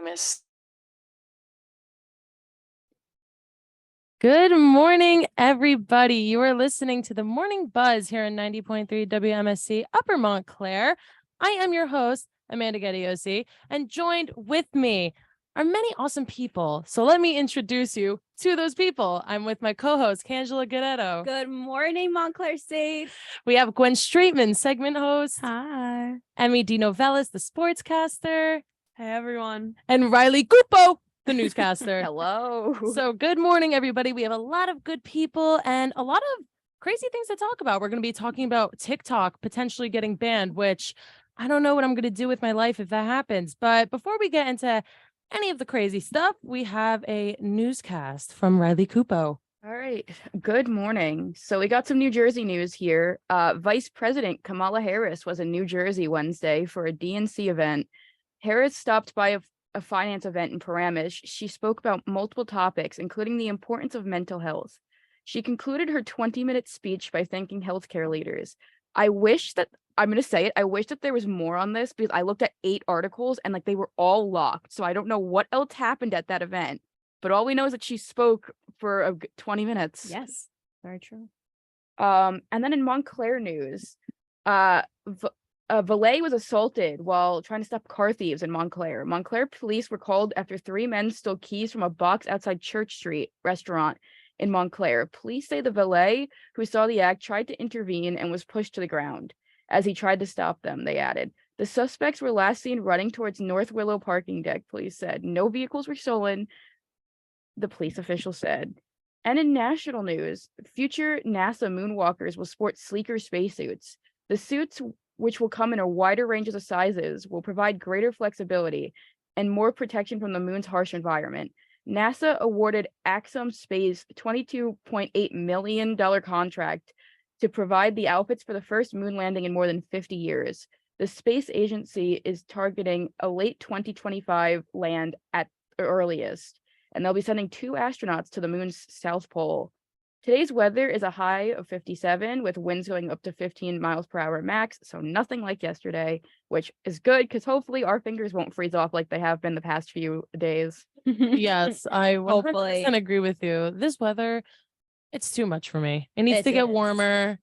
Miss. Good morning, everybody. You are listening to the Morning Buzz here on 90.3 WMSC Upper Montclair. I am your host, Amanda Gaudiosi, and joined with me are many awesome people. So let me introduce you to those people. I'm with my co-host, Kangela Guerrero. Good morning, Montclair State. We have Gwen Straitman, segment host. Hi. Emmy D. Novellis, the sportscaster. Hey, everyone. And Riley Cupo, the newscaster. Hello. So good morning, everybody. We have a lot of good people and a lot of crazy things to talk about. We're going to be talking about TikTok potentially getting banned, which I don't know what I'm going to do with my life if that happens. But before we get into any of the crazy stuff, we have a newscast from Riley Cupo. All right. Good morning. So we got some New Jersey news here. Vice President Kamala Harris was in New Jersey Wednesday for a DNC event. Harris stopped by a finance event in Paramus. She spoke about multiple topics, including the importance of mental health. She concluded her 20-minute speech by thanking healthcare leaders. I'm going to say it, I wish that there was more on this because I looked at 8 articles and they were all locked. So I don't know what else happened at that event. But all we know is that she spoke for 20 minutes. Yes, very true. And then in Montclair news, a valet was assaulted while trying to stop car thieves in Montclair. Montclair police were called after 3 men stole keys from a box outside Church Street restaurant in Montclair. Police say the valet who saw the act tried to intervene and was pushed to the ground. As he tried to stop them, they added. The suspects were last seen running towards North Willow parking deck, police said. No vehicles were stolen, the police official said. And in national news, future NASA moonwalkers will sport sleeker spacesuits. The suits, which will come in a wider range of sizes, will provide greater flexibility and more protection from the moon's harsh environment. NASA awarded Axum Space a $22.8 million contract to provide the outfits for the first moon landing in more than 50 years. The space agency is targeting a late 2025 land at the earliest, and they'll be sending 2 astronauts to the moon's south pole. Today's weather is a high of 57 with winds going up to 15 miles per hour max, so nothing like yesterday, which is good because hopefully our fingers won't freeze off like they have been the past few days. Yes, I 100% Hopefully. agree with you. This weather, it's too much for me. It needs It to get is. warmer.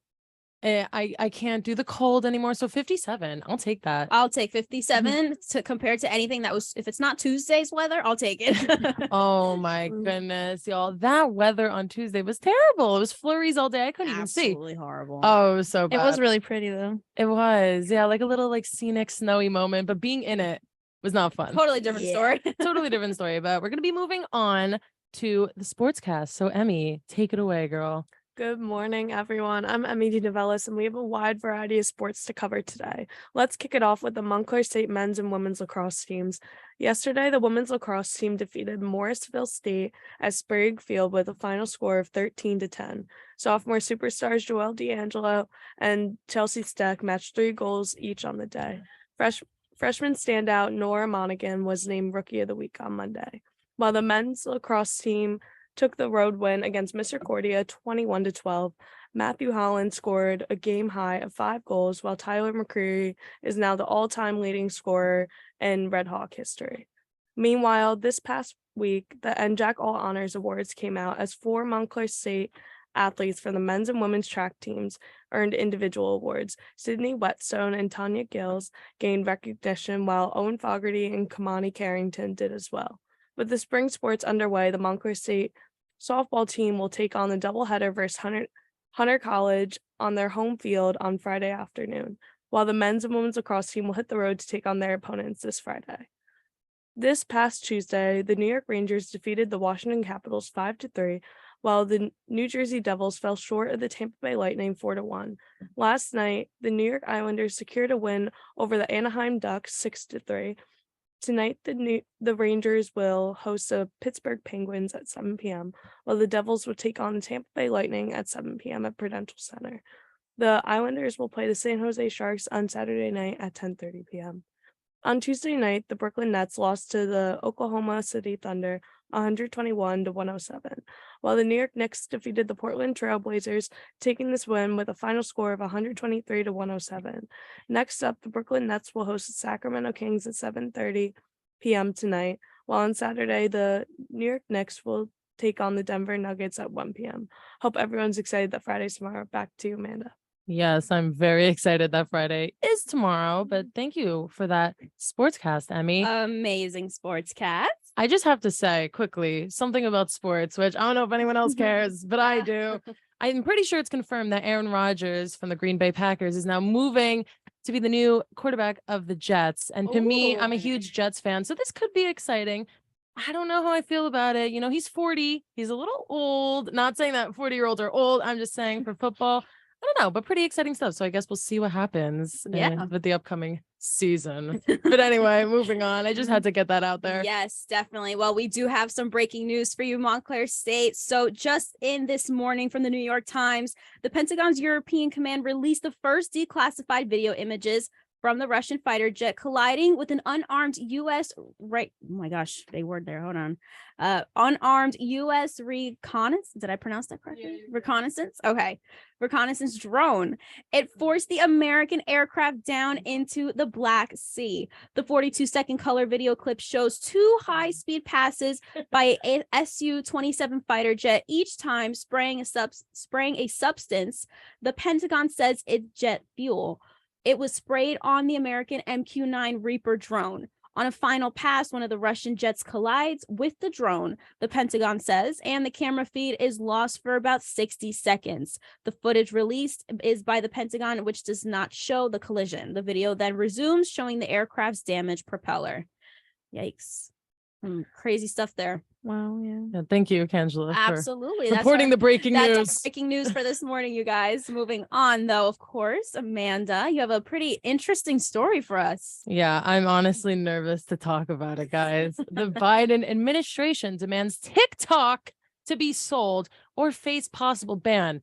I can't do the cold anymore. So 57, I'll take that. I'll take 57 to compare to anything that was, if it's not Tuesday's weather, I'll take it. Oh my goodness, y'all. That weather on Tuesday was terrible. It was flurries all day. I couldn't even see. Absolutely horrible. Oh, it was so bad. It was really pretty though. It was. Yeah, like a little scenic snowy moment, but being in it was not fun. Totally different story. Totally different story, but we're going to be moving on to the sportscast. So Emmy, take it away, girl. Good morning, everyone. I'm Emmy D. Novellis, and we have a wide variety of sports to cover today. Let's kick it off with the Montclair State men's and women's lacrosse teams. Yesterday, the women's lacrosse team defeated Morrisville State at Sprague Field with a final score of 13-10. Sophomore superstars Joelle D'Angelo and Chelsea Steck matched 3 goals each on the day. Freshman standout Nora Monaghan was named Rookie of the Week on Monday. While the men's lacrosse team took the road win against Misericordia 21-12. Matthew Holland scored a game high of 5 goals, while Tyler McCreary is now the all-time leading scorer in Red Hawk history. Meanwhile, this past week, the NJAC All Honors Awards came out as 4 Montclair State athletes for the men's and women's track teams earned individual awards. Sydney Whetstone and Tanya Gills gained recognition, while Owen Fogarty and Kamani Carrington did as well. With the spring sports underway, the Montclair State softball team will take on the doubleheader versus Hunter College on their home field on Friday afternoon, while the men's and women's lacrosse team will hit the road to take on their opponents this Friday. This past Tuesday, the New York Rangers defeated the Washington Capitals 5-3, while the New Jersey Devils fell short of the Tampa Bay Lightning 4-1. Last night, the New York Islanders secured a win over the Anaheim Ducks 6-3. Tonight, the Rangers will host the Pittsburgh Penguins at 7 p.m., while the Devils will take on the Tampa Bay Lightning at 7 p.m. at Prudential Center. The Islanders will play the San Jose Sharks on Saturday night at 10:30 p.m. On Tuesday night, the Brooklyn Nets lost to the Oklahoma City Thunder 121-107, while the New York Knicks defeated the Portland Trail Blazers, taking this win with a final score of 123-107. Next up, the Brooklyn Nets will host the Sacramento Kings at 7:30 p.m. tonight, while on Saturday, the New York Knicks will take on the Denver Nuggets at 1 p.m. Hope everyone's excited that Friday's tomorrow. Back to you, Amanda. Yes, I'm very excited that Friday is tomorrow, but thank you for that sportscast, Emmy. Amazing sportscast. I just have to say quickly something about sports, which I don't know if anyone else cares, but I do. I'm pretty sure it's confirmed that Aaron Rodgers from the Green Bay Packers is now moving to be the new quarterback of the Jets. And to me, I'm a huge Jets fan, so this could be exciting. I don't know how I feel about it. You know, he's 40. He's a little old. Not saying that 40-year-olds are old. I'm just saying for football, I don't know, but pretty exciting stuff. So I guess we'll see what happens with the upcoming season. But anyway, moving on. I just had to get that out there. Yes, definitely. Well, we do have some breaking news for you, Montclair State. So just in this morning from the New York Times, the Pentagon's European Command released the first declassified video images from the Russian fighter jet colliding with an unarmed U.S. Unarmed U.S. reconnaissance. Did I pronounce that correctly? Yeah, reconnaissance. Okay. Reconnaissance drone. It forced the American aircraft down into the Black Sea. The 42-second color video clip shows two high-speed passes by a Su-27 fighter jet, each time spraying a substance. The Pentagon says it's jet fuel. It was sprayed on the American MQ-9 Reaper drone. On a final pass, one of the Russian jets collides with the drone, the Pentagon says, and the camera feed is lost for about 60 seconds. The footage released is by the Pentagon, which does not show the collision. The video then resumes, showing the aircraft's damaged propeller. Yikes. Crazy stuff there. Wow, yeah. Thank you, Kangela, absolutely for reporting the breaking news. That's breaking news for this morning, you guys. Moving on, though, of course, Amanda, you have a pretty interesting story for us. Yeah, I'm honestly nervous to talk about it, guys. The Biden administration demands TikTok to be sold or face possible ban.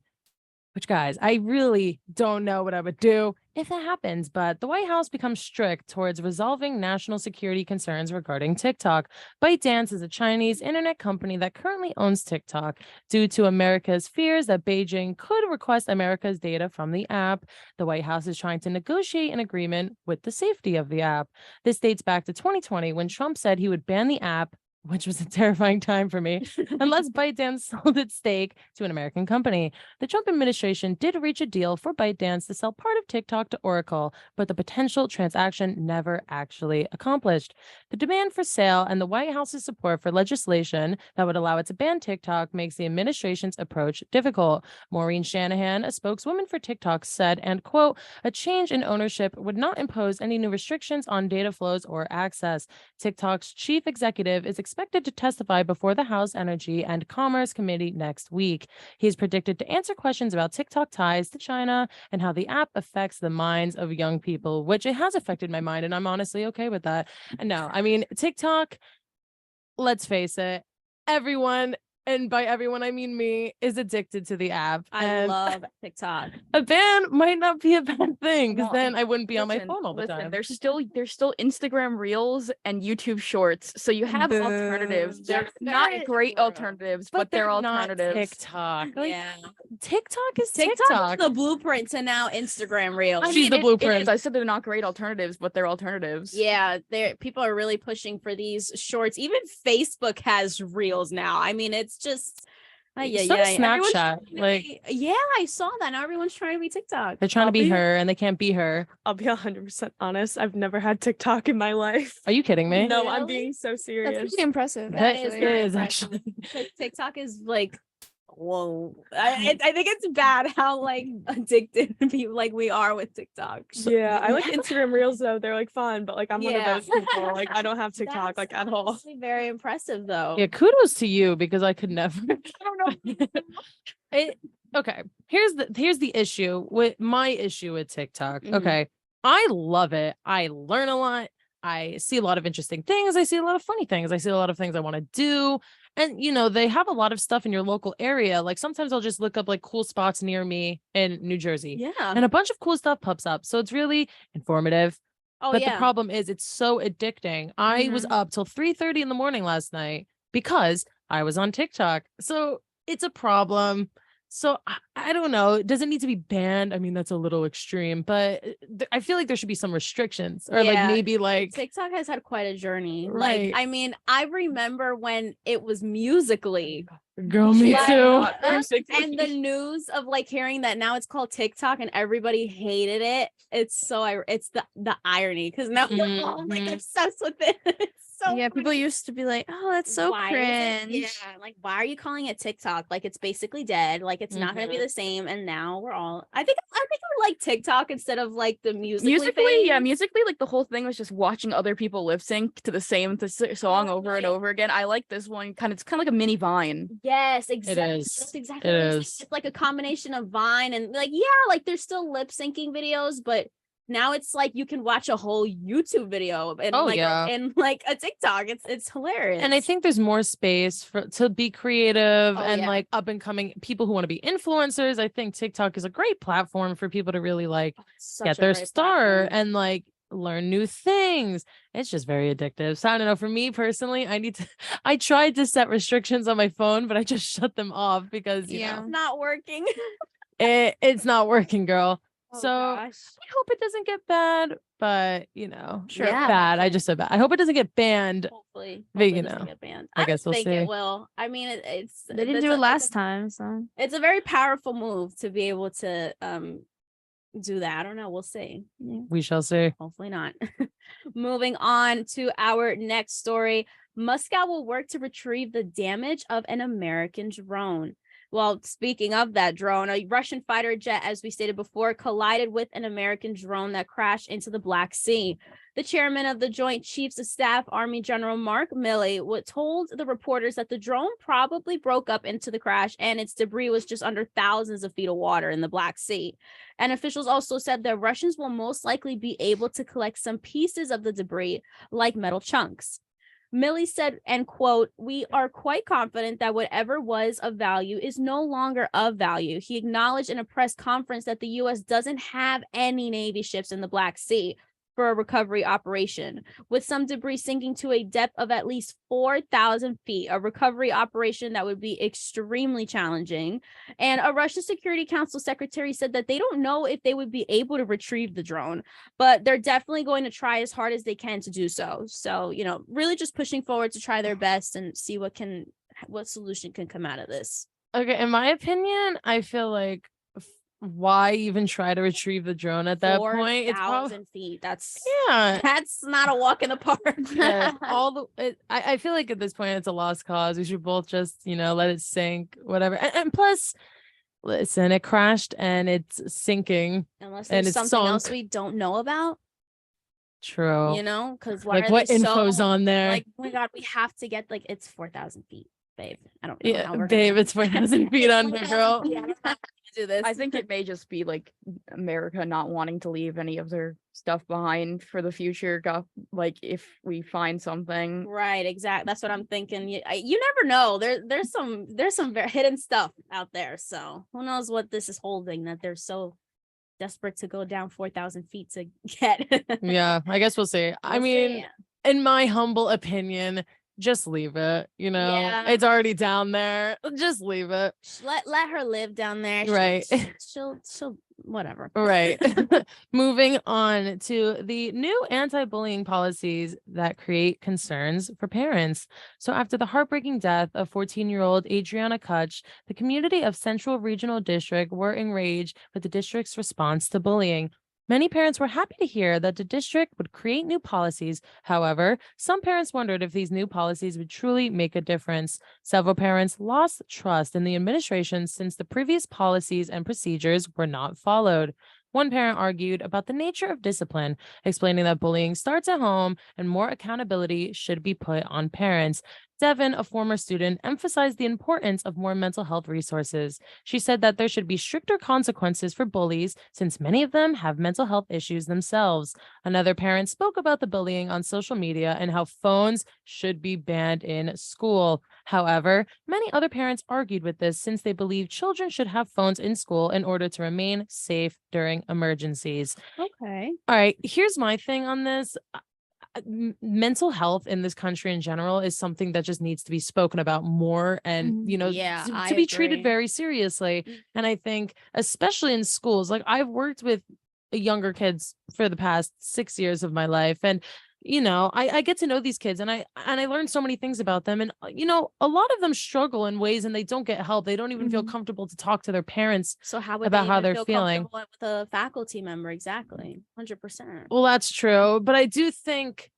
Which, guys, I really don't know what I would do if that happens, but the White House becomes strict towards resolving national security concerns regarding TikTok. ByteDance is a Chinese internet company that currently owns TikTok due to America's fears that Beijing could request America's data from the app. The White House is trying to negotiate an agreement with the safety of the app. This dates back to 2020 when Trump said he would ban the app, which was a terrifying time for me, unless ByteDance sold its stake to an American company. The Trump administration did reach a deal for ByteDance to sell part of TikTok to Oracle, but the potential transaction never actually accomplished. The demand for sale and the White House's support for legislation that would allow it to ban TikTok makes the administration's approach difficult. Maureen Shanahan, a spokeswoman for TikTok, said, and quote, "A change in ownership would not impose any new restrictions on data flows or access." TikTok's chief executive is expected to testify before the House Energy and Commerce Committee next week. He is predicted to answer questions about TikTok ties to China and how the app affects the minds of young people, which it has affected my mind, and I'm honestly okay with that. And no, I mean, TikTok, let's face it, everyone, and by everyone I mean me, is addicted to the app. I love TikTok. A ban might not be a bad thing, because then I wouldn't be on my phone all the time. There's still Instagram Reels and YouTube Shorts, so you have alternatives. They're not great alternatives, but they're alternatives. TikTok, Yeah, TikTok is TikTok is the blueprint to now Instagram Reels. She's the blueprint. I said they're not great alternatives, but they're alternatives. Yeah, people are really pushing for these shorts. Even Facebook has Reels now. I mean, it's just Snapchat. I saw that. Now everyone's trying to be TikTok. They're trying to be her and they can't be her. I'll be 100% honest. I've never had TikTok in my life. Are you kidding me? No, Really? I'm being so serious. That's pretty impressive. That actually. is actually. TikTok is like, whoa. I think it's bad how like addicted people like we are with TikTok. Yeah, I like Instagram Reels though. They're like fun, but like I'm one of those people. Like I don't have TikTok like at all. Very impressive though. Yeah, kudos to you because I could never. I don't know. Okay, here's the issue with my issue with TikTok. Mhm. Okay, I love it. I learn a lot. I see a lot of interesting things. I see a lot of funny things. I see a lot of things I want to do. And, you know, they have a lot of stuff in your local area. Like sometimes I'll just look up like cool spots near me in New Jersey. Yeah. And a bunch of cool stuff pops up. So it's really informative. Oh, but yeah. the problem is it's so addicting. I was up till 3:30 in the morning last night because I was on TikTok. So it's a problem. So I don't know. Does it need to be banned? I mean, that's a little extreme, but I feel like there should be some restrictions, or like Yeah, maybe like TikTok has had quite a journey. Right. Like, I mean, I remember when it was Musically. girl, me Like, too. and the news of like hearing that now it's called TikTok and everybody hated it. It's the irony because now we're all like Mhm. obsessed with it. It's so Yeah, people funny. used to be like, "Oh, that's so Why is cringe." it? Yeah, like why are you calling it TikTok? Like it's basically dead. Like it's not gonna be Mhm. the same. And now we're all. I think I like TikTok instead of like the Musically. Musically, yeah, thing. Musically, like the whole thing was just watching other people lip sync to the same song over and Totally. over again. I like this one it's kind of like a mini Vine. Yes, exactly. is. That's exactly It what I'm saying. is. It's like a combination of Vine and like, yeah, like there's still lip syncing videos, but now it's like you can watch a whole YouTube video and Oh, like yeah. and like a TikTok. It's hilarious. And I think there's more space to be creative Oh, and yeah. like up and coming people who want to be influencers. I think TikTok is a great platform for people to really like Such get a their great start platform. and like learn new things. It's just very addictive. So I don't know. For me personally, I tried to set restrictions on my phone, but I just shut them off because you Yeah. know Not working. it's not working, girl. Oh, So gosh. I hope it doesn't get bad, but you know, Sure. Yeah. bad. I just said bad. I hope it doesn't get banned. Hopefully, But, you it doesn't know, get banned. I I guess we'll think see. it will. I mean, it's They didn't that's do it it's last time, so It's a very powerful move to be able to do that. I don't know. We'll see. We shall see. Hopefully not. Moving on to our next story. Moscow will work to retrieve the damage of an American drone. Well, speaking of that drone, a Russian fighter jet, as we stated before, collided with an American drone that crashed into the Black Sea. The chairman of the Joint Chiefs of Staff, Army General Mark Milley, told the reporters that the drone probably broke up into the crash and its debris was just under thousands of feet of water in the Black Sea. And officials also said that Russians will most likely be able to collect some pieces of the debris, like metal chunks. Milley said, and quote, "We are quite confident that whatever was of value is no longer of value." He acknowledged in a press conference that the U.S. doesn't have any Navy ships in the Black Sea for a recovery operation, with some debris sinking to a depth of at least 4,000 feet, a recovery operation that would be extremely challenging. And a Russian Security Council secretary said that they don't know if they would be able to retrieve the drone, but they're definitely going to try as hard as they can to do so. So, you know, really just pushing forward to try their best and see what solution can come out of this. Okay, in my opinion, I feel like why even try to retrieve the drone at that point? It's 4,000 feet. That's not a walk in the park. I feel like at this point it's a lost cause. We should both just, you know, let it sink, whatever. And plus, listen, it crashed and it's sinking. Unless and there's it's something else sunk. we don't know about, True. you know, because Like what info's on there? Like, oh my God, we have to get like it's 4,000 feet, babe. I don't know. Yeah, how we're babe, gonna... it's 4,000 feet under, girl. Yeah, I don't know how to do this. I think it may just be like America not wanting to leave any of their stuff behind for the future. Like if we find something, Right, exactly. That's what I'm thinking. You never know. There's some very hidden stuff out there. So who knows what this is holding that they're so desperate to go down 4,000 feet to get. Yeah, I guess we'll see. I We'll mean, see. in my humble opinion, just leave it. You know, Yeah. it's already down there. Just leave it. Let her live down there. Right. She'll whatever. Right. Moving on to the new anti-bullying policies that create concerns for parents. So after the heartbreaking death of 14-year-old Adriana Kutch, the community of Central Regional District were enraged with the district's response to bullying. Many parents were happy to hear that the district would create new policies. However, some parents wondered if these new policies would truly make a difference. Several parents lost trust in the administration since the previous policies and procedures were not followed. One parent argued about the nature of discipline, explaining that bullying starts at home and more accountability should be put on parents. Devin, a former student, emphasized the importance of more mental health resources. She said that there should be stricter consequences for bullies since many of them have mental health issues themselves. Another parent spoke about the bullying on social media and how phones should be banned in school. However, many other parents argued with this since they believe children should have phones in school in order to remain safe during emergencies. Okay. All right, here's my thing on this. mental health in this country in general is something that just needs to be spoken about more, and Yeah, to, I be treated agree. very seriously. And I think especially in schools, like I've worked with younger kids for the past 6 years of my life, and I get to know these kids, and I learn so many things about them, and a lot of them struggle in ways, and they don't get help. They don't even feel comfortable to talk to their parents So how would about they how even they're feel feeling. comfortable with a faculty member? Exactly. 100%. Well, that's true, but I do think,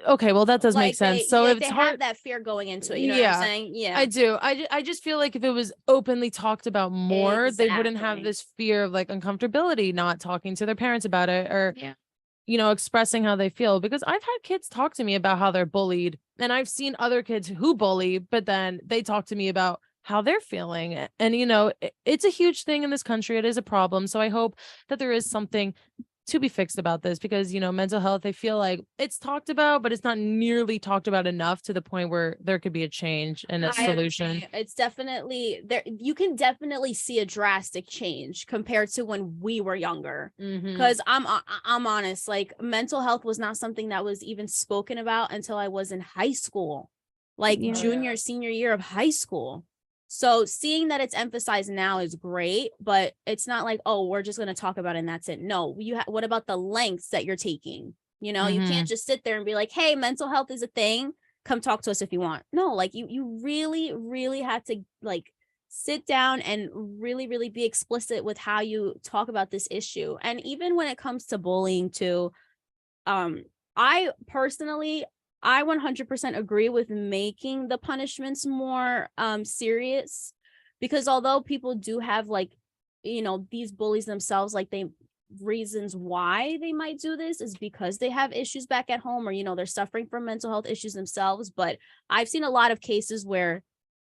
okay, well, that does make Like sense. So if they it's have hard, that fear going into it. You know what I'm yeah, saying? Yeah. I do. I just feel like if it was openly talked about more, they wouldn't have Exactly. this fear of like uncomfortability not talking to their parents about it, or Yeah. expressing how they feel. Because I've had kids talk to me about how they're bullied, and I've seen other kids who bully, but then they talk to me about how they're feeling. And it's a huge thing in this country. It is a problem. So I hope that there is something to be fixed about this, because mental health, I feel like it's talked about, but it's not nearly talked about enough to the point where there could be a change and a I solution. agree. It's definitely there. You can definitely see a drastic change compared to when we were younger. Because I'm honest, like mental health was not something that was even spoken about until I was in high school, like Yeah. junior, senior year of high school. So seeing that it's emphasized now is great, but it's not like, oh, we're just going to talk about it and that's it. No, what about the lengths that you're taking? You can't just sit there and be like, hey, mental health is a thing. Come talk to us if you want. No, like you really, really have to like sit down and really, really be explicit with how you talk about this issue. And even when it comes to bullying too, I personally, I 100% agree with making the punishments more serious, because although people do have like, these bullies themselves, like reasons why they might do this is because they have issues back at home, or they're suffering from mental health issues themselves. But I've seen a lot of cases where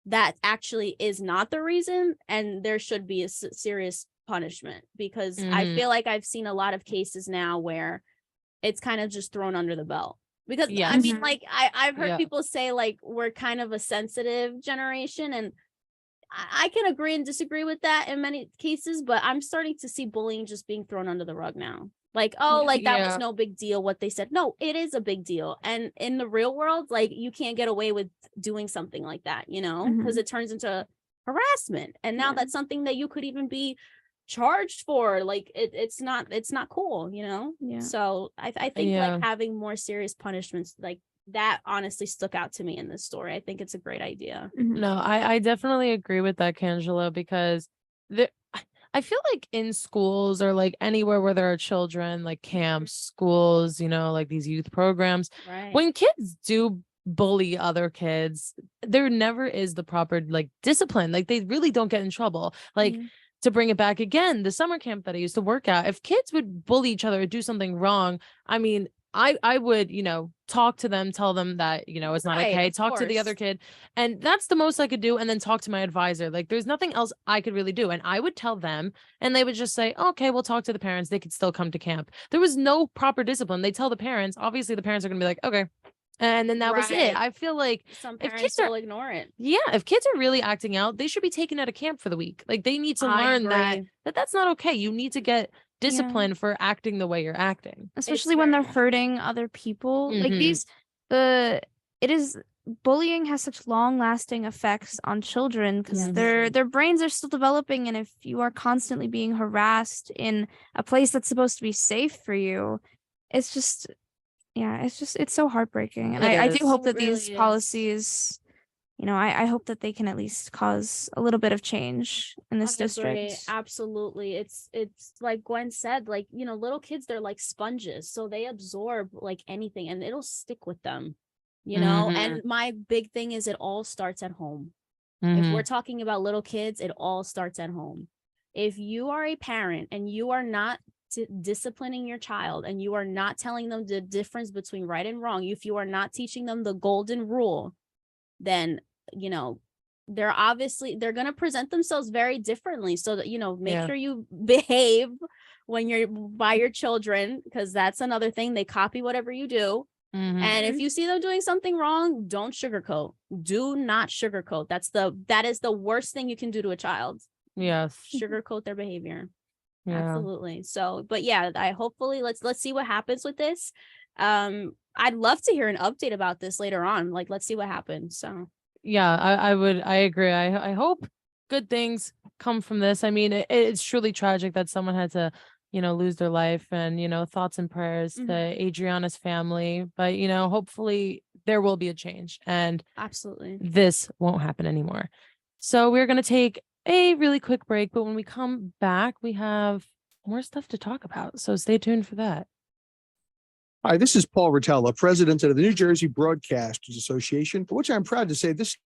that actually is not the reason, and there should be a serious punishment, because I feel like I've seen a lot of cases now where it's kind of just thrown under the belt. Because I mean, like I've heard people say like we're kind of a sensitive generation, and I can agree and disagree with that in many cases, but I'm starting to see bullying just being thrown under the rug now. Like, oh, like that was no big deal what they said. No, it is a big deal. And in the real world, like you can't get away with doing something like that, because it turns into harassment. And now that's something that you could even be charged for. Like it's not cool. So I think like having more serious punishments like that honestly stuck out to me in this story. I think it's a great idea. No, I definitely agree with that, Kangela, because I feel like in schools, or like anywhere where there are children, like camps, schools, like these youth programs, Right. when kids do bully other kids, there never is the proper like discipline. Like they really don't get in trouble. Like, to bring it back again, the summer camp that I used to work at, if kids would bully each other or do something wrong, I mean, I would, talk to them, tell them that, it's not Right, okay, of talk to the other course. kid. And that's the most I could do. And then talk to my advisor. Like there's nothing else I could really do. And I would tell them, and they would just say, okay, we'll talk to the parents. They could still come to camp. There was no proper discipline. They tell the parents, obviously the parents are going to be like, okay. And then that was Right. it. I feel like Some if parents kids are, will ignore it. if kids are really acting out, they should be taken out of camp for the week. Like they need to I learn agree. that's not okay. You need to get discipline for acting the way you're acting. Especially when they're very hurting other people. Like Mhm. bullying has such long-lasting effects on children, because Yes. their brains are still developing, and if you are constantly being harassed in a place that's supposed to be safe for you, it's just it's so heartbreaking. And It I do is. hope It that these really is. policies, I hope that they can at least cause a little bit of change in this I agree. district. Absolutely. It's like Gwen said, like, little kids, they're like sponges. So they absorb like anything and it'll stick with them, And my big thing is it all starts at home. If we're talking about little kids, it all starts at home. If you are a parent and you are not disciplining your child, and you are not telling them the difference between right and wrong, if you are not teaching them the golden rule, then they're going to present themselves very differently. So that make sure you behave when you're by your children, because that's another thing. They copy whatever you do. And if you see them doing something wrong, don't sugarcoat. Do not sugarcoat. That is the worst thing you can do to a child. Yes. Sugarcoat their behavior. Yeah. Absolutely. So, but yeah, let's see what happens with this. I'd love to hear an update about this later on. Like, let's see what happens. So Yeah, I agree. I hope good things come from this. I mean, it's truly tragic that someone had to, lose their life, and, thoughts and prayers to Adriana's family. But, hopefully there will be a change and absolutely. this won't happen anymore. So we're going to take a really quick break, but when we come back, we have more stuff to talk about. So stay tuned for that. Hi, this is Paul Rotella, president of the New Jersey Broadcasters Association, for which I'm proud to say this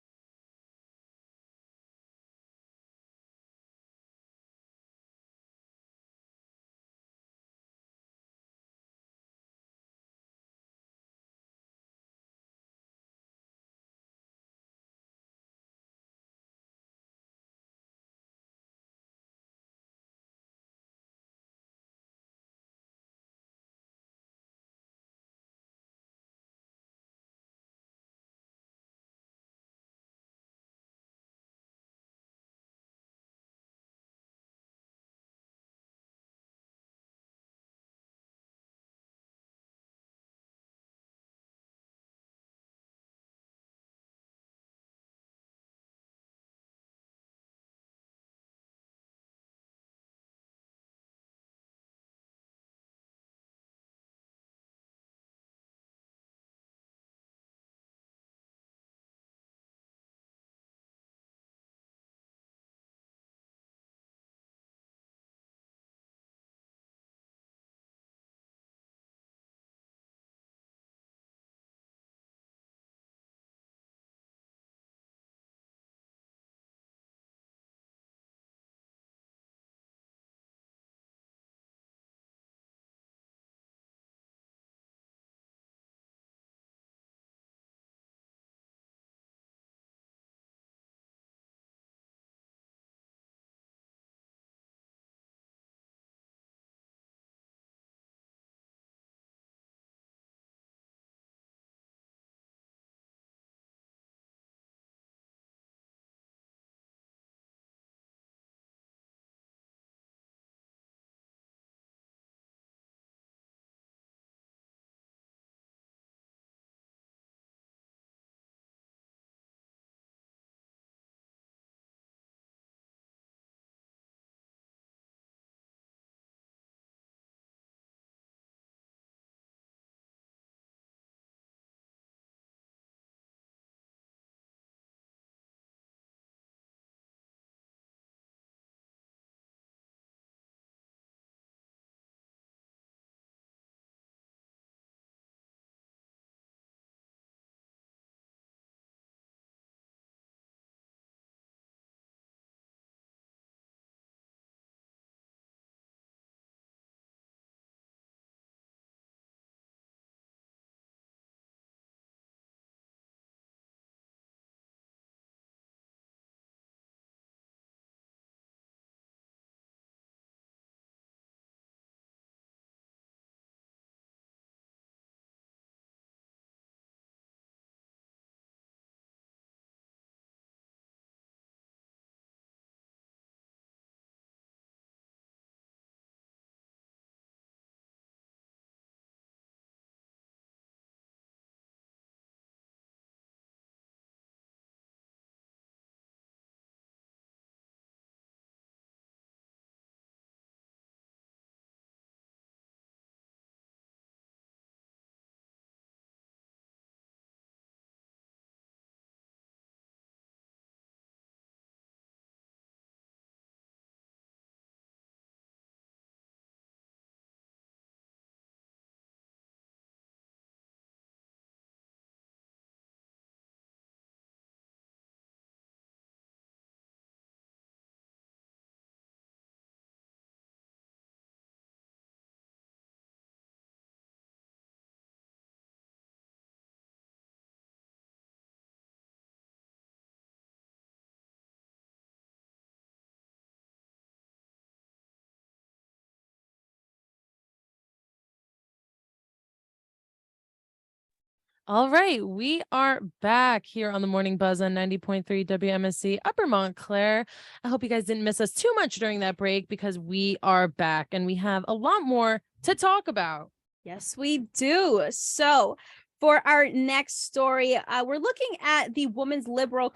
All right, we are back here on the Morning Buzz on 90.3 WMSC Upper Montclair. I hope you guys didn't miss us too much during that break, because we are back and we have a lot more to talk about. Yes, we do. So For our next story, we're looking at the women's liberal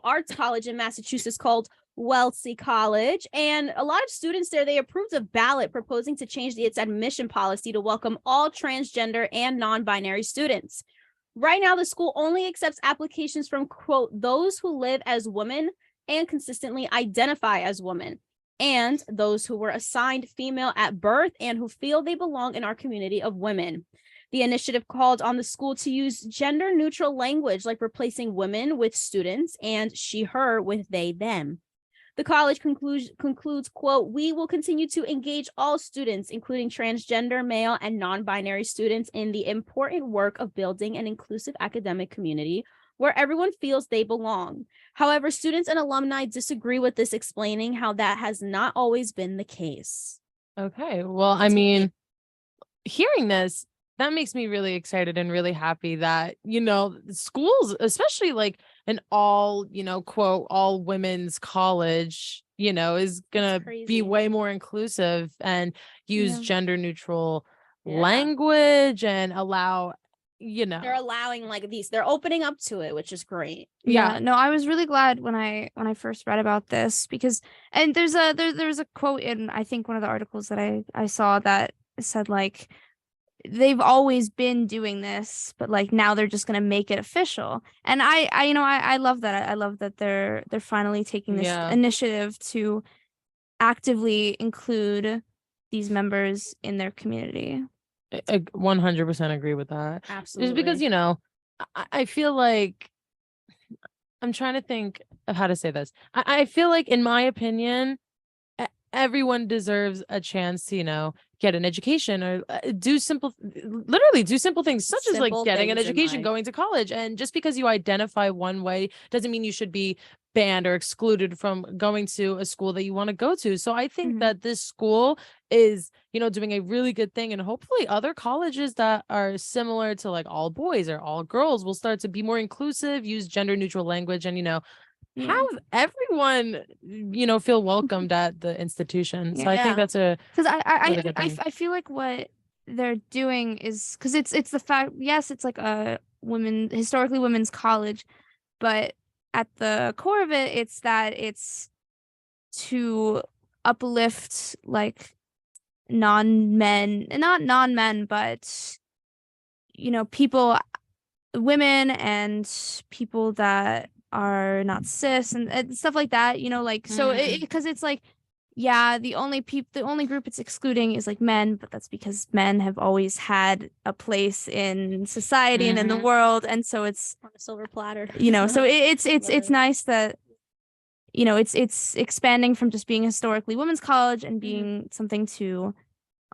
arts college in Massachusetts called Wellesley College. And a lot of students there, they approved a ballot proposing to change its admission policy to welcome all transgender and non-binary students. Right now, the school only accepts applications from, quote, those who live as women and consistently identify as women, and those who were assigned female at birth and who feel they belong in our community of women. The initiative called on the school to use gender-neutral language, like replacing women with students and she, her with they, them. The college concludes, quote, we will continue to engage all students, including transgender, male, and non-binary students, in the important work of building an inclusive academic community where everyone feels they belong. However, students and alumni disagree with this, explaining how that has not always been the case. Okay. Well, I mean, hearing this, that makes me really excited and really happy that, schools, especially like an all, quote, all women's college, is going to be way more inclusive and use gender neutral language and allow, they're allowing they're opening up to it, which is great. Yeah, no, I was really glad when I first read about this because, and there's a quote in, I think, one of the articles that I saw that said like, they've always been doing this, but like now they're just gonna make it official. And I love that. I love that they're finally taking this initiative to actively include these members in their community. I 100% agree with that. Absolutely. Just because, I feel like, I'm trying to think of how to say this. I feel like, in my opinion, everyone deserves a chance to, get an education or do simple things such as like getting an education, going to college. And just because you identify one way doesn't mean you should be banned or excluded from going to a school that you want to go to. So I think that this school is, doing a really good thing, and hopefully other colleges that are similar to like all boys or all girls will start to be more inclusive, use gender neutral language, and, have everyone, feel welcomed at the institution. So I think that's because I I feel like what they're doing is because it's the fact, yes, it's like a historically women's college, but at the core of it, it's that it's to uplift like not non-men, but people, women and people that are not cis and stuff like that, so because it's like, the only group it's excluding is like men, but that's because men have always had a place in society and in the world, and so it's on a silver platter, so it's nice that it's expanding from just being historically women's college and being something to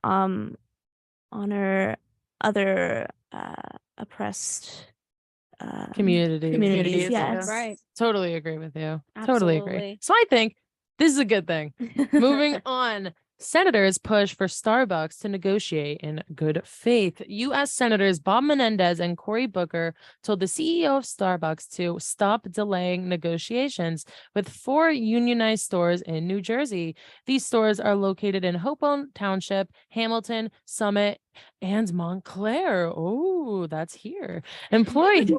honor other oppressed communities. Yes. Right. Totally agree with you. Absolutely. Totally agree. So I think this is a good thing. Moving on. Senators push for Starbucks to negotiate in good faith. U.S. Senators Bob Menendez and Cory Booker told the CEO of Starbucks to stop delaying negotiations with 4 unionized stores in New Jersey. These stores are located in Hopewell Township, Hamilton, Summit, and Montclair. Oh, that's here. Employees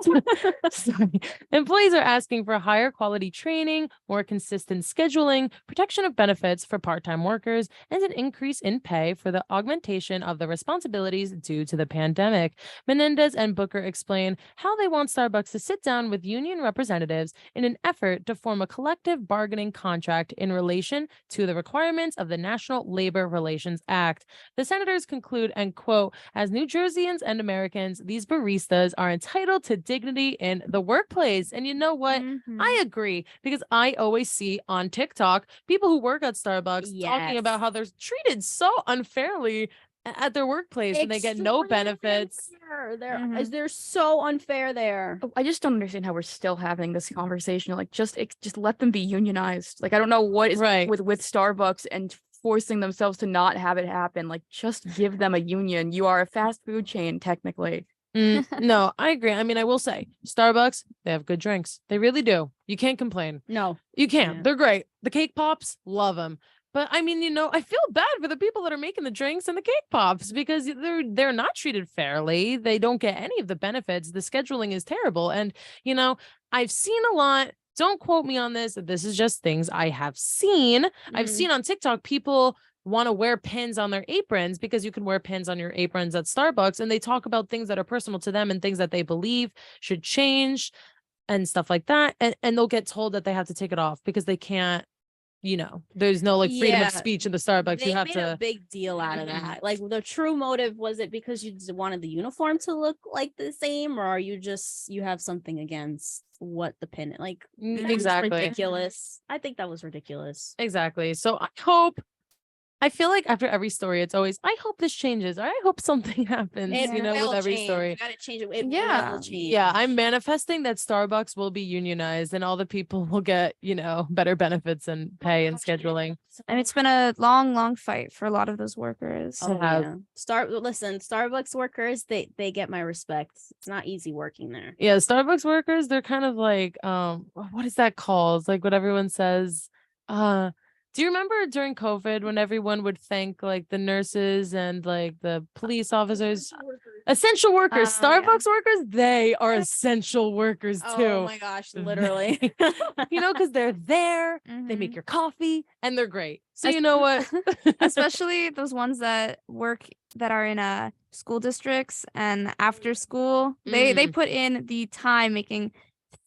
are asking for higher quality training, more consistent scheduling, protection of benefits for part-time workers, and an increase in pay for the augmentation of the responsibilities due to the pandemic. Menendez and Booker explain how they want Starbucks to sit down with union representatives in an effort to form a collective bargaining contract in relation to the requirements of the National Labor Relations Act. The senators conclude, and quote, as New Jerseyans and Americans, these baristas are entitled to dignity in the workplace. And you know what? I agree, because I always see on TikTok people who work at Starbucks talking about how they're treated so unfairly at their workplace and they get no benefits. They're so unfair there. I just don't understand how we're still having this conversation. Like, just let them be unionized. Like, I don't know what is with Starbucks and forcing themselves to not have it happen. Like, just give them a union. You are a fast food chain, technically. No, I agree. I mean, I will say Starbucks, they have good drinks. They really do. You can't complain. No, you can't. They're great. The cake pops, love them. But I mean, I feel bad for the people that are making the drinks and the cake pops because they're not treated fairly. They don't get any of the benefits. The scheduling is terrible. And, I've seen a lot. Don't quote me on this. This is just things I have seen. I've seen on TikTok people want to wear pins on their aprons because you can wear pins on your aprons at Starbucks. And they talk about things that are personal to them and things that they believe should change and stuff like that. And they'll get told that they have to take it off because they can't. There's no like freedom Yeah, of speech in the Starbucks. They You have made to. a big deal out of that. Like the true motive, was it because you just wanted the uniform to look like the same, or are you have something against what the pin like? That was Exactly. ridiculous. I think that was ridiculous. Exactly. So I feel like after every story, it's always, I hope this changes, or I hope something happens, It with will every change. story. You gotta change it. It Yeah. will change. Yeah, I'm manifesting that Starbucks will be unionized and all the people will get, better benefits and pay and scheduling. And it's been a long, long fight for a lot of those workers. Oh have- yeah. Listen, Starbucks workers, they get my respect. It's not easy working there. Yeah, Starbucks workers, they're kind of like, what is that called? It's like what everyone says. Do you remember during COVID when everyone would thank like the nurses and like the police officers? Essential workers, Oh, yeah. Starbucks workers, they are essential workers too. Oh my gosh, literally. Because they're there, they make Mhm. your coffee, and they're great. So Es- you know what? Especially those ones that are in school districts and after school. They put in the time making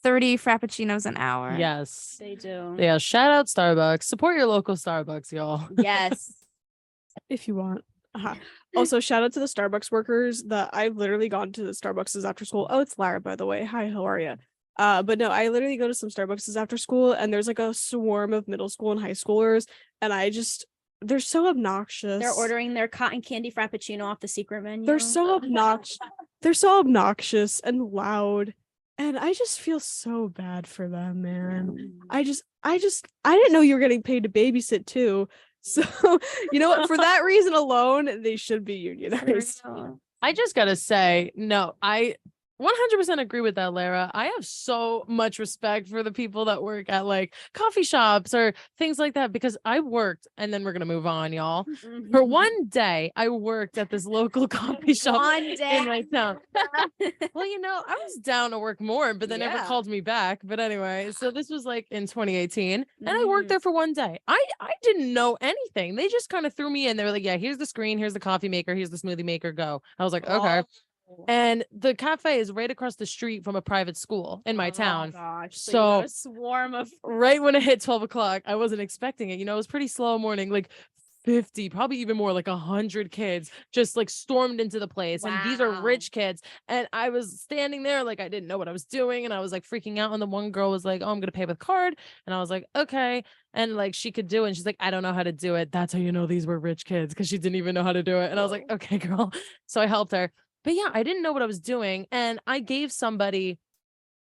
30 frappuccinos an hour. Yes. They do. Yeah, shout out Starbucks. Support your local Starbucks, y'all. Yes. If you want. Also, shout out to the Starbucks workers that I've literally gone to the Starbucks after school. Oh, it's Lara, by the way. Hi, how are you? But no, I literally go to some Starbucks after school and there's like a swarm of middle school and high schoolers, and they're so obnoxious. They're ordering their cotton candy frappuccino off the secret menu. They're so obnoxious. They're so obnoxious and loud. And I just feel so bad for them, man. I didn't know you were getting paid to babysit too. So, you know what? For that reason alone, they should be unionized. I just gotta say, no, I 100% agree with that, Lara. I have so much respect for the people that work at like coffee shops or things like that because I worked, and then we're gonna move on, y'all. For one day, I worked at this local coffee shop One day. in my town. Well, I was down to work more, but they never Yeah. called me back. But anyway, so this was like in 2018, and I worked there for one day. I didn't know anything. They just kind of threw me in. They were like, "Yeah, here's the screen, here's the coffee maker, here's the smoothie maker. Go." I was like, "Okay." And the cafe is right across the street from a private school in my town. Gosh. So- you got a swarm of Right when it hit 12 o'clock, I wasn't expecting it. It was pretty slow morning, like 50, probably even more, like 100 kids just like stormed into the place. And these are Wow. rich kids. And I was standing there like I didn't know what I was doing. And I was like freaking out. And the one girl was like, "Oh, I'm going to pay with card." And I was like, "Okay." And like she could do it. And she's like, "I don't know how to do it." That's how you know these were rich kids, because she didn't even know how to do it. And I was like, "Okay, girl." So I helped her. But yeah, I didn't know what I was doing. And I gave somebody.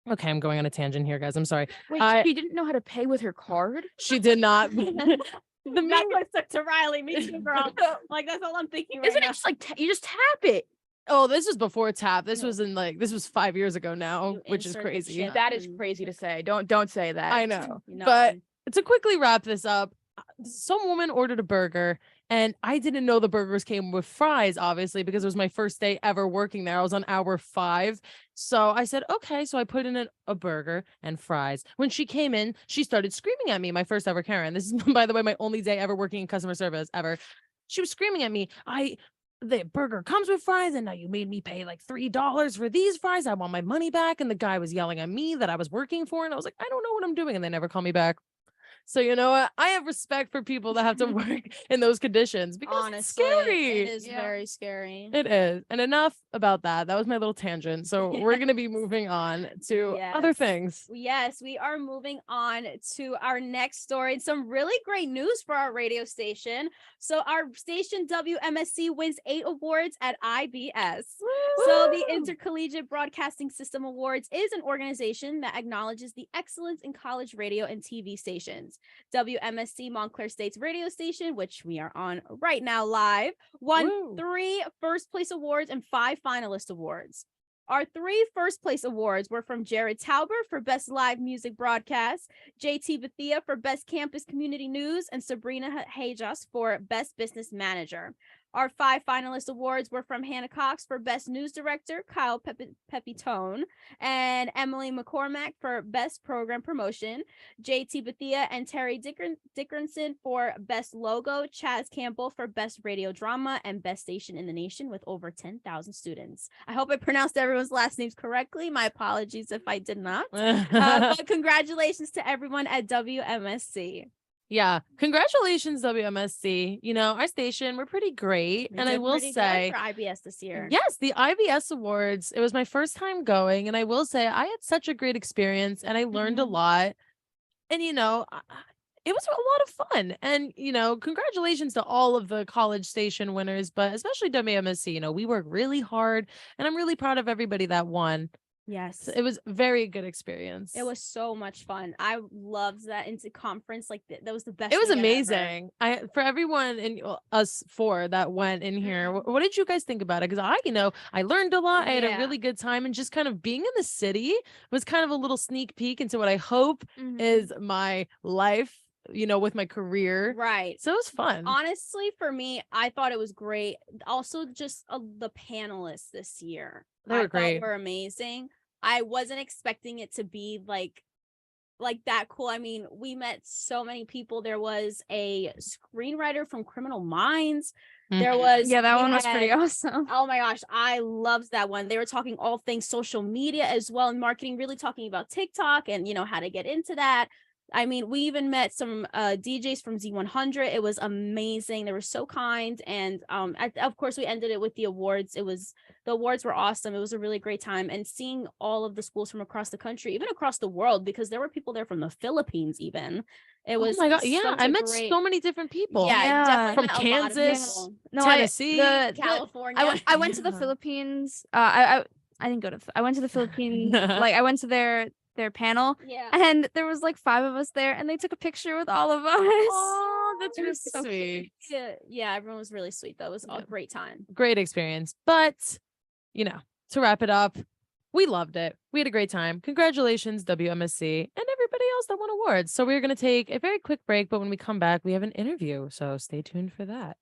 Okay, I'm going on a tangent here, guys. I'm sorry. Wait, I- she didn't know how to pay with her card? She did not. The That's main- what stuck to Riley. Me too, girl. Like that's all I'm thinking right Isn't it now. just like you just tap it? Oh, this was before tap. This No. was this was 5 years ago now, You which is insert the crazy. chip. That is crazy to say. Don't say that. I know. You know, But to quickly wrap this up, some woman ordered a burger, and I didn't know the burgers came with fries, obviously, because it was my first day ever working there. I was on hour 5. So I said, okay. So I put in a burger and fries. When she came in, she started screaming at me, my first ever Karen. This is, by the way, my only day ever working in customer service ever. She was screaming at me. The burger comes with fries, and now you made me pay like $3 for these fries. I want my money back. And the guy was yelling at me that I was working for. And I was like, I don't know what I'm doing. And they never call me back. So you know what? I have respect for people that have to work in those conditions because honestly, it's scary. it is Yeah. very scary. It is. And enough about that. That was my little tangent. So we're going to be moving on to other Yes. things. Yes, we are moving on to our next story and some really great news for our radio station. So our station WMSC wins 8 awards at IBS. So the Intercollegiate Broadcasting System Awards is an organization that acknowledges the excellence in college radio and TV stations. WMSC Montclair State's radio station, which we are on right now live, won Woo. 3 first place awards and 5 finalist awards. Our 3 first place awards were from Jared Tauber for Best Live Music Broadcast, JT Bethia for Best Campus Community News, and Sabrina Hajas for Best Business Manager. Our 5 finalist awards were from Hannah Cox for Best News Director, Kyle Pepitone, and Emily McCormack for Best Program Promotion, JT Bethia and Terry Dickerson for Best Logo, Chaz Campbell for Best Radio Drama, and Best Station in the Nation with over 10,000 students. I hope I pronounced everyone's last names correctly. My apologies if I did not. But congratulations to everyone at WMSC. Yeah, congratulations, WMSC. You know, our station, we're pretty great. We And I did will pretty good say, for IBS this year. yes, the IBS Awards, it was my first time going. And I will say, I had such a great experience and I learned a lot. And, you know, it was a lot of fun. And, you know, congratulations to all of the college station winners, but especially WMSC. You know, we worked really hard and I'm really proud of everybody that won. Yes. So it was a very good experience. It was so much fun. I loved that into conference. Like that was the best. It was weekend ever. amazing. For everyone and us 4 that went in here. What did you guys think about it? Because I learned a lot. I had a really good time, and just kind of being in the city was kind of a little sneak peek into what I hope is my life, with my career. Right. So it was fun. Honestly, for me, I thought it was great. Also, just the panelists this year. They were great. Were amazing. I wasn't expecting it to be like that cool. I mean, we met so many people. There was a screenwriter from Criminal Minds. There was that one was pretty awesome. Oh my gosh, I loved that one. They were talking all things social media as well and marketing, really talking about TikTok and how to get into that. I mean, we even met some DJs from Z100. It was amazing. They were so kind. And of course, we ended it with the awards. The awards were awesome. It was a really great time. And seeing all of the schools from across the country, even across the world, because there were people there from the Philippines even. It was oh my God. Yeah, I met so many different people. Yeah, definitely from met a lot of Kansas, people. Tennessee, California. I went to the Philippines. I didn't go to. I went to the Philippines. Like I went to their panel. Yeah. And there was like 5 of us there, and they took a picture with all of us. Oh, that's really so sweet. Yeah, everyone was really sweet. That was a great time. Great experience. But, to wrap it up, we loved it. We had a great time. Congratulations, WMSC, and everybody else that won awards. So we're going to take a very quick break, but when we come back, we have an interview. So stay tuned for that.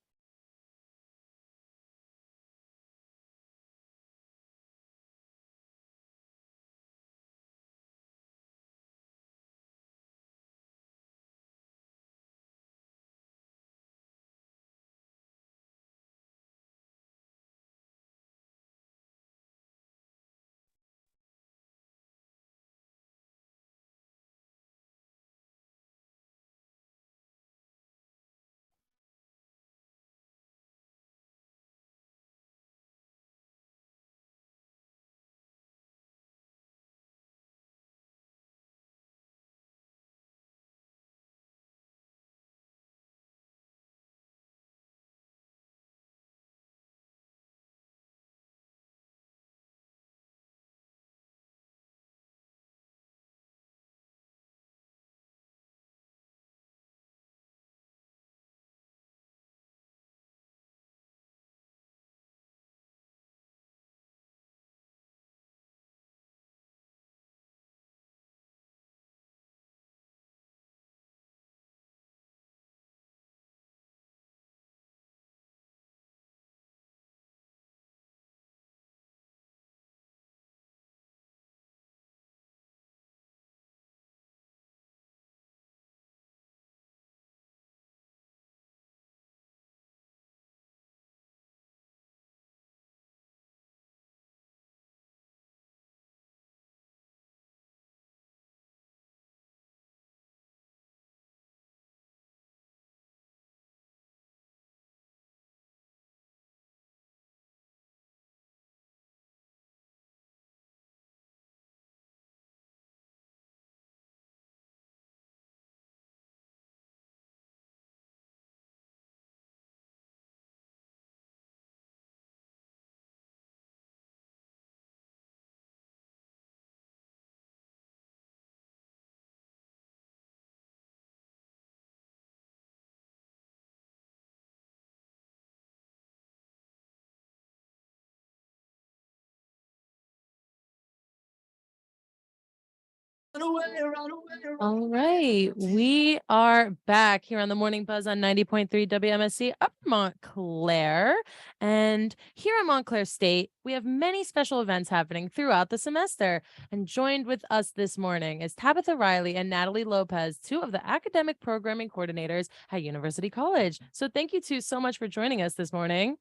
All right, we are back here on the Morning Buzz on 90.3 WMSC Upper Montclair. And here at Montclair State, we have many special events happening throughout the semester. And joined with us this morning is Tabitha Riley and Natalie Lopez, two of the academic programming coordinators at University College. So thank you two so much for joining us this morning.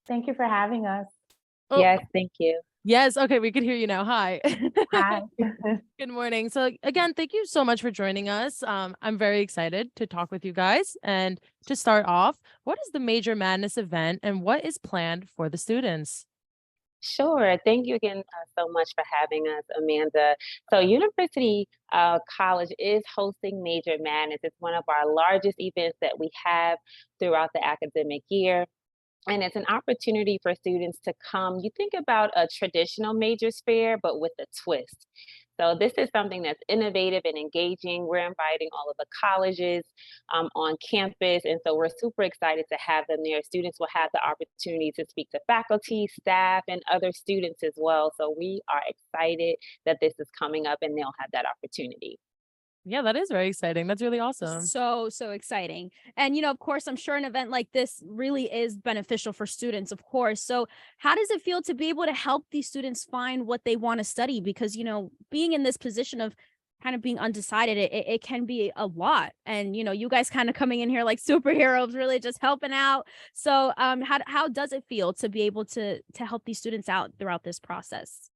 Thank you for having us. Oh, Yes, thank you. yes. Okay, we can hear you now. Hi. Hi. Good morning. So again, thank you so much for joining us. I'm very excited to talk with you guys. And to start off, what is the Major Madness event and what is planned for the students? Sure. Thank you again so much for having us, Amanda. So, University College is hosting Major Madness. It's one of our largest events that we have throughout the academic year. And it's an opportunity for students to come. You think about a traditional majors fair, but with a twist. So this is something that's innovative and engaging. We're inviting all of the colleges on campus, and so we're super excited to have them there. Students will have the opportunity to speak to faculty, staff, and other students as well. So we are excited that this is coming up, and they'll have that opportunity. Yeah, that is very exciting. That's really awesome. So exciting. And, of course, I'm sure an event like this really is beneficial for students, of course. So how does it feel to be able to help these students find what they want to study? Because, being in this position of kind of being undecided, it can be a lot. And, you guys kind of coming in here like superheroes, really just helping out. So how does it feel to be able to help these students out throughout this process?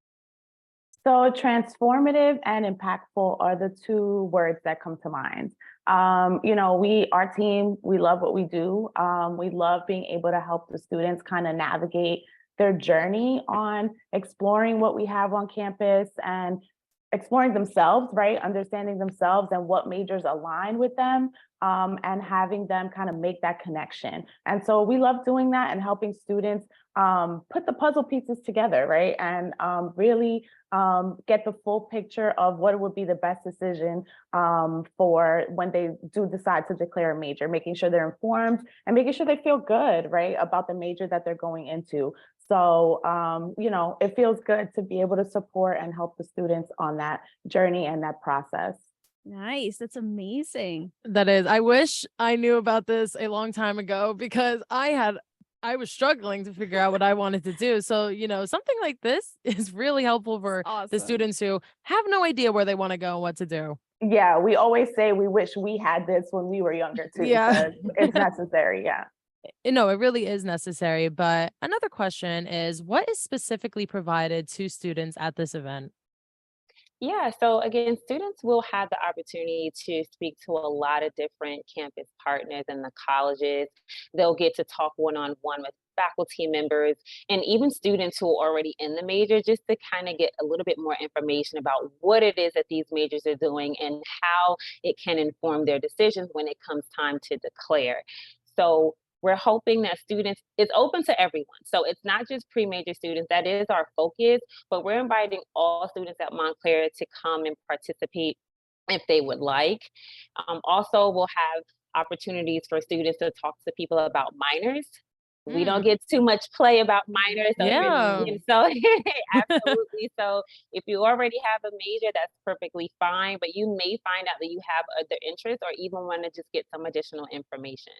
So transformative and impactful are the two words that come to mind. Our team, we love what we do. We love being able to help the students kind of navigate their journey on exploring what we have on campus and exploring themselves, right? Understanding themselves and what majors align with them, and having them kind of make that connection. And so we love doing that and helping students put the puzzle pieces together, right? And really get the full picture of what would be the best decision for when they do decide to declare a major, making sure they're informed and making sure they feel good, right, about the major that they're going into. So, it feels good to be able to support and help the students on that journey and that process. Nice. That's amazing. That is. I wish I knew about this a long time ago because I was struggling to figure out what I wanted to do. So, something like this is really helpful for the Awesome. students who have no idea where they want to go and what to do. Yeah, we always say we wish we had this when we were younger too, Yeah. because it's necessary. Yeah. No, it really is necessary. But another question is, what is specifically provided to students at this event? Yeah, so again, students will have the opportunity to speak to a lot of different campus partners in the colleges. They'll get to talk one-on-one with faculty members and even students who are already in the major, just to kind of get a little bit more information about what it is that these majors are doing and how it can inform their decisions when it comes time to declare. So we're hoping that students, it's open to everyone. So it's not just pre-major students, that is our focus, but we're inviting all students at Montclair to come and participate if they would like. Also, we'll have opportunities for students to talk to people about minors. We don't get too much play about minors. So, Yeah. so absolutely. So if you already have a major, that's perfectly fine, but you may find out that you have other interests or even want to just get some additional information.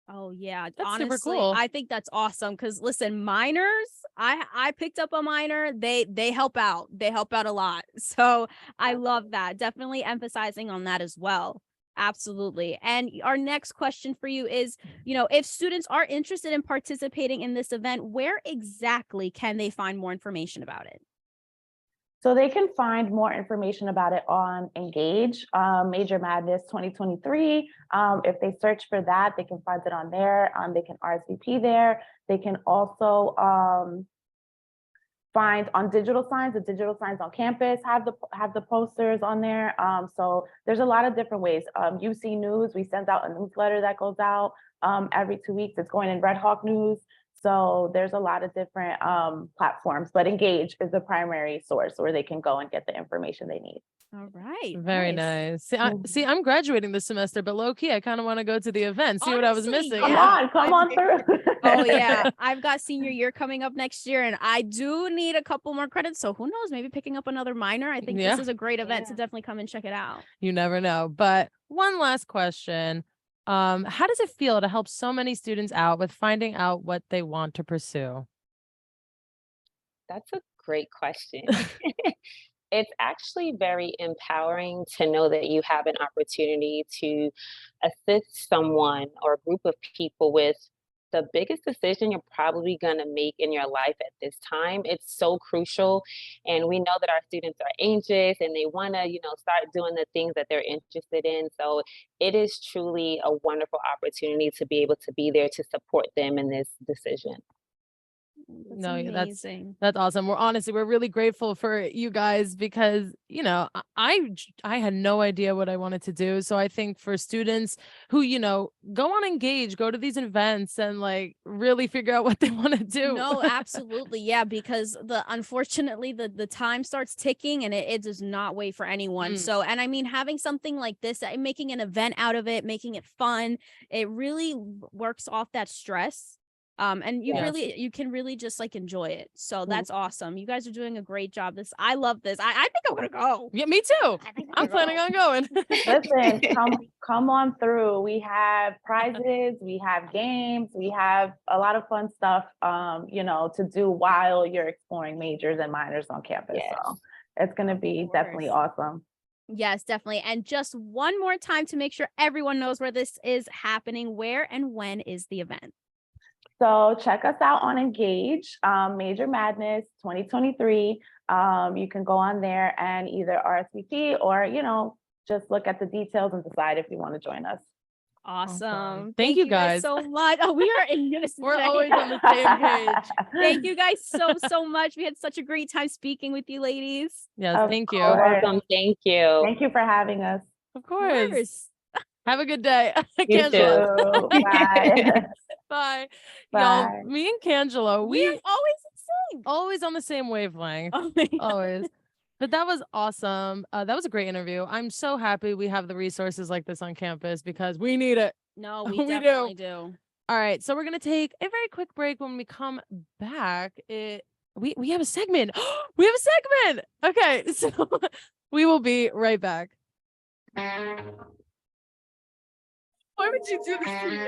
Oh yeah, That's super honestly, cool. I think that's awesome because listen, minors, I picked up a minor. They help out. They help out a lot. So I love that. Definitely emphasizing on that as well. Absolutely. And our next question for you is, if students are interested in participating in this event, where exactly can they find more information about it? So they can find more information about it on Engage, Major Madness 2023. If they search for that, they can find it on there. They can RSVP there. They can also find on digital signs. The digital signs on campus have the posters on there. So there's a lot of different ways. UC News, we send out a newsletter that goes out every 2 weeks. It's going in Red Hawk News. So there's a lot of different platforms, but Engage is the primary source where they can go and get the information they need. All right. Very nice. See, I'm graduating this semester, but low key, I kind of want to go to the event, see what I was Honestly, missing. yeah. Come on through. Oh yeah, I've got senior year coming up next year, and I do need a couple more credits. So who knows? Maybe picking up another minor. I think Yeah. this is a great event to definitely come and check it out. You never know. But one last question. How does it feel to help so many students out with finding out what they want to pursue? That's a great question. It's actually very empowering to know that you have an opportunity to assist someone or a group of people with the biggest decision you're probably going to make in your life at this time. It's so crucial. And we know that our students are anxious and they want to, start doing the things that they're interested in. So it is truly a wonderful opportunity to be able to be there to support them in this decision. That's No, amazing. that's awesome. We're really grateful for you guys because, I had no idea what I wanted to do. So I think for students who, go on Engage, go to these events and like really figure out what they want to do. No, absolutely. Yeah, because unfortunately the time starts ticking and it does not wait for anyone. So, and I mean, having something like this, making an event out of it, making it fun, it really works off that stress. And you can really just like enjoy it. So that's awesome. You guys are doing a great job. I love this. I think I'm gonna go. Yeah, me too. I'm planning on going. Listen, come on through. We have prizes, we have games, we have a lot of fun stuff, to do while you're exploring majors and minors on campus. Yes. So it's going to be definitely awesome. Yes, definitely. And just one more time to make sure everyone knows where this is happening, where and when is the event? So check us out on Engage, Major Madness 2023. You can go on there and either RSVP or, just look at the details and decide if you want to join us. Awesome. Thank you guys so much. Oh, we are in unison. We're today. always on the same page. Thank you guys so much. We had such a great time speaking with you ladies. Yes, thank you. course. Welcome. Thank you. Thank you for having us. Of course. Have a good day. You too. Bye. Bye. Bye. Y'all, me and Kangela, We are always the same. always on the same wavelength. Oh my God. Always. But that was awesome. That was a great interview. I'm so happy we have the resources like this on campus because we need it. No, we We do. definitely do. All right. So we're going to take a very quick break. When we come back, we have a segment. We have a segment. Okay. So we will be right back. Why would you do this to me?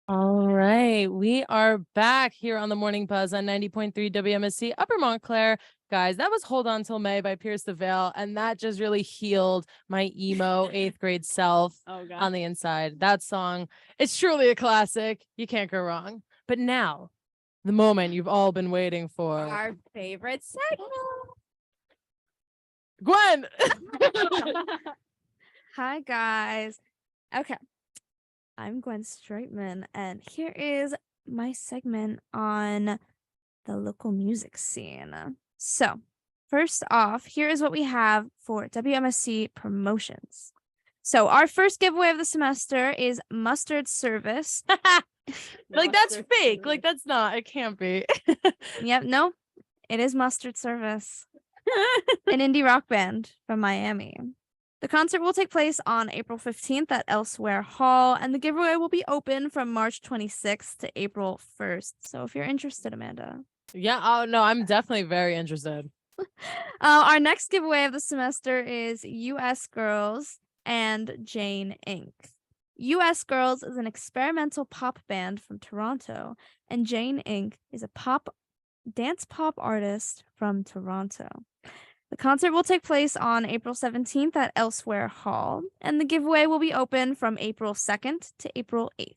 All right, we are back here on the Morning Buzz on 90.3 WMSC Upper Montclair. Guys, that was Hold On Till May by Pierce the Veil, and that just really healed my emo 8th grade self on the inside. That song, it's truly a classic. You can't go wrong. But now, the moment you've all been waiting for. Our favorite segment. Gwen! Hi, guys. Okay. I'm Gwen Streitman, and here is my segment on the local music scene. So, first off, here is what we have for WMSC promotions. So, our first giveaway of the semester is Mustard Service. Like, that's fake. Like, that's not. It can't be. Yep, no, it is Mustard Service, an indie rock band from Miami. The concert will take place on April 15th at Elsewhere Hall, and the giveaway will be open from March 26th to April 1st. So if you're interested, Amanda. Yeah, oh no, I'm definitely very interested. Our next giveaway of the semester is US Girls and Jane Inc. US Girls is an experimental pop band from Toronto, and Jane Inc. is a dance pop artist from Toronto. The concert will take place on April 17th at Elsewhere Hall, and the giveaway will be open from April 2nd to April 8th.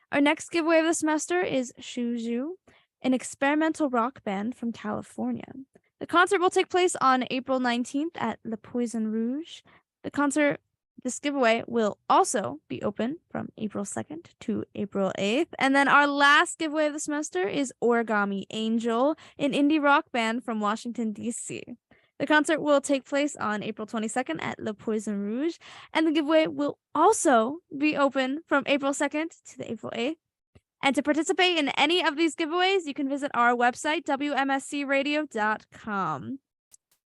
Our next giveaway of the semester is Shuju, an experimental rock band from California. The concert will take place on April 19th at Le Poison Rouge. This giveaway will also be open from April 2nd to April 8th. And then our last giveaway of the semester is Origami Angel, an indie rock band from Washington, D.C. The concert will take place on April 22nd at Le Poison Rouge, and the giveaway will also be open from April 2nd to the April 8th. And to participate in any of these giveaways, you can visit our website, wmscradio.com.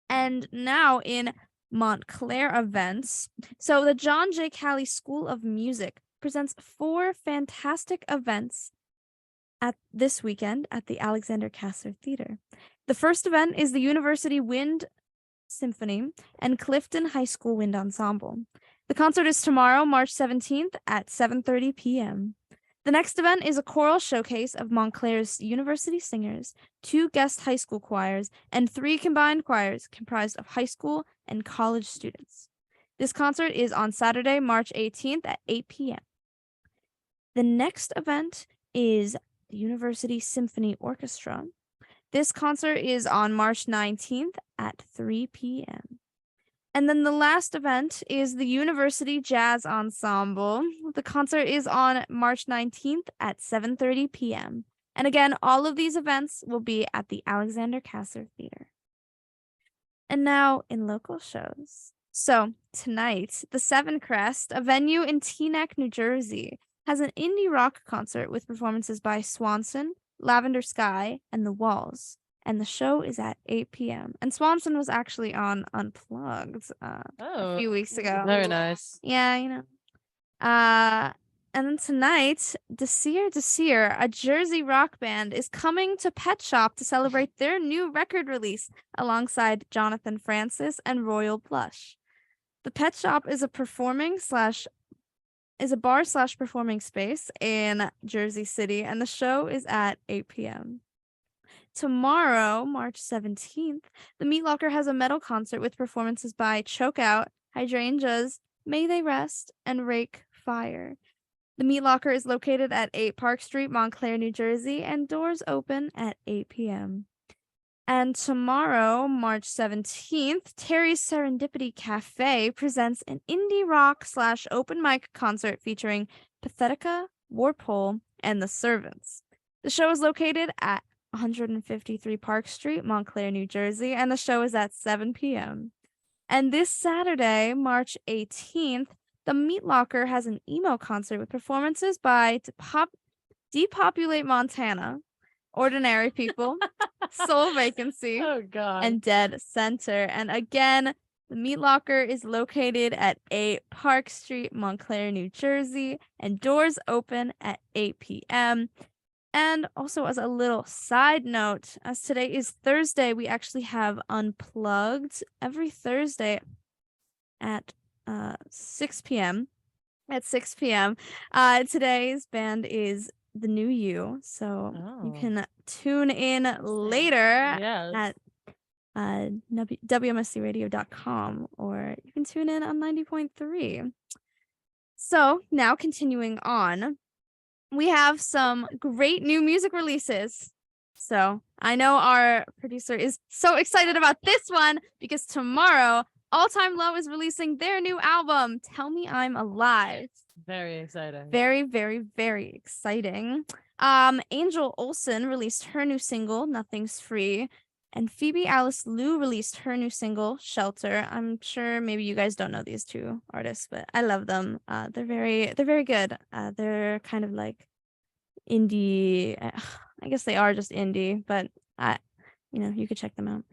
And now in Montclair events, so the John J. Calley School of Music presents 4 fantastic events this weekend at the Alexander Kasser Theater. The first event is the University Wind Symphony and Clifton High School Wind Ensemble. The concert is tomorrow, March 17th at 7:30 p.m. The next event is a choral showcase of Montclair's university singers, 2 guest high school choirs, and 3 combined choirs comprised of high school and college students. This concert is on Saturday, March 18th at 8 p.m. The next event is the University Symphony Orchestra. This concert is on March 19th at 3 p.m. And then the last event is the University Jazz Ensemble. The concert is on March 19th at 7:30 p.m. And again, all of these events will be at the Alexander Kasser Theater. And now in local shows. So tonight, the Seven Crest, a venue in Teaneck, New Jersey, has an indie rock concert with performances by Swanson, Lavender Sky, and The Walls. And the show is at 8 p.m. And Swanson was actually on Unplugged a few weeks ago. Very nice. Yeah, you know. And then tonight, Desir, a Jersey rock band, is coming to Pet Shop to celebrate their new record release alongside Jonathan Francis and Royal Blush. The Pet Shop is a bar/performing space in Jersey City, and the show is at 8 p.m. Tomorrow, March 17th, the Meat Locker has a metal concert with performances by Chokeout, Hydrangeas, May They Rest, and Rake Fire. The Meat Locker is located at 8 Park Street, Montclair, New Jersey, and doors open at 8 p.m. And tomorrow, March 17th, Terry's Serendipity Cafe presents an indie rock / open mic concert featuring Pathetica, Warpole, and The Servants. The show is located at 153 Park Street, Montclair, New Jersey, and the show is at 7 p.m. And this Saturday, March 18th, the Meat Locker has an emo concert with performances by Depopulate Montana, Ordinary People, Soul Vacancy, and Dead Center. And again, the Meat Locker is located at 8 Park Street, Montclair, New Jersey, and doors open at 8 p.m. And also, as a little side note, as today is Thursday, we actually have Unplugged every Thursday at 6 p.m. at 6 p.m. Today's band is The New You, so you Oh. can tune in later Yes. at WMSCradio.com, or you can tune in on 90.3. So now continuing on, we have some great new music releases. So I know our producer is so excited about this one because tomorrow All Time Low is releasing their new album, Tell Me I'm Alive. Very exciting. Very, very, very exciting. Angel Olsen released her new single, Nothing's Free, and Phoebe Alice Liu released her new single, Shelter. I'm sure maybe you guys don't know these two artists, but I love them. They're very good. They're kind of like indie. I guess they are just indie, but you could check them out.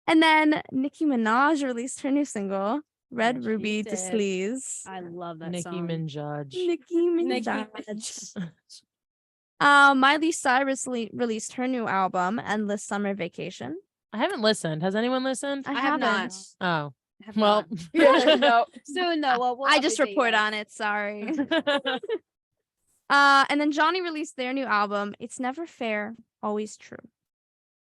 And then Nicki Minaj released her new single, Red she Ruby did. Desleeze. I love that Nicki song. Minaj. Nicki Minaj. Miley Cyrus released her new album, Endless Summer Vacation. I haven't listened. Has anyone listened? I have not. haven't. Oh, Have well. not. No. Soon though. Well, we'll I just update you report guys. on it. Sorry. And then Johnny released their new album, It's Never Fair, Always True.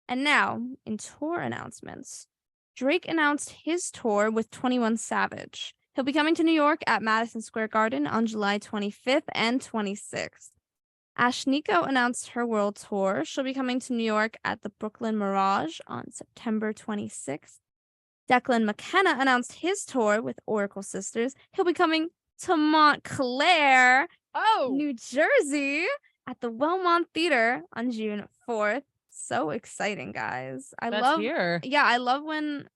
And now, in tour announcements, Drake announced his tour with 21 Savage. He'll be coming to New York at Madison Square Garden on July 25th and 26th. Ashnikko announced her world tour. She'll be coming to New York at the Brooklyn Mirage on September 26th. Declan McKenna announced his tour with Oracle Sisters. He'll be coming to Montclair, New Jersey, at the Wellmont Theater on June 4th. So exciting, guys. I love when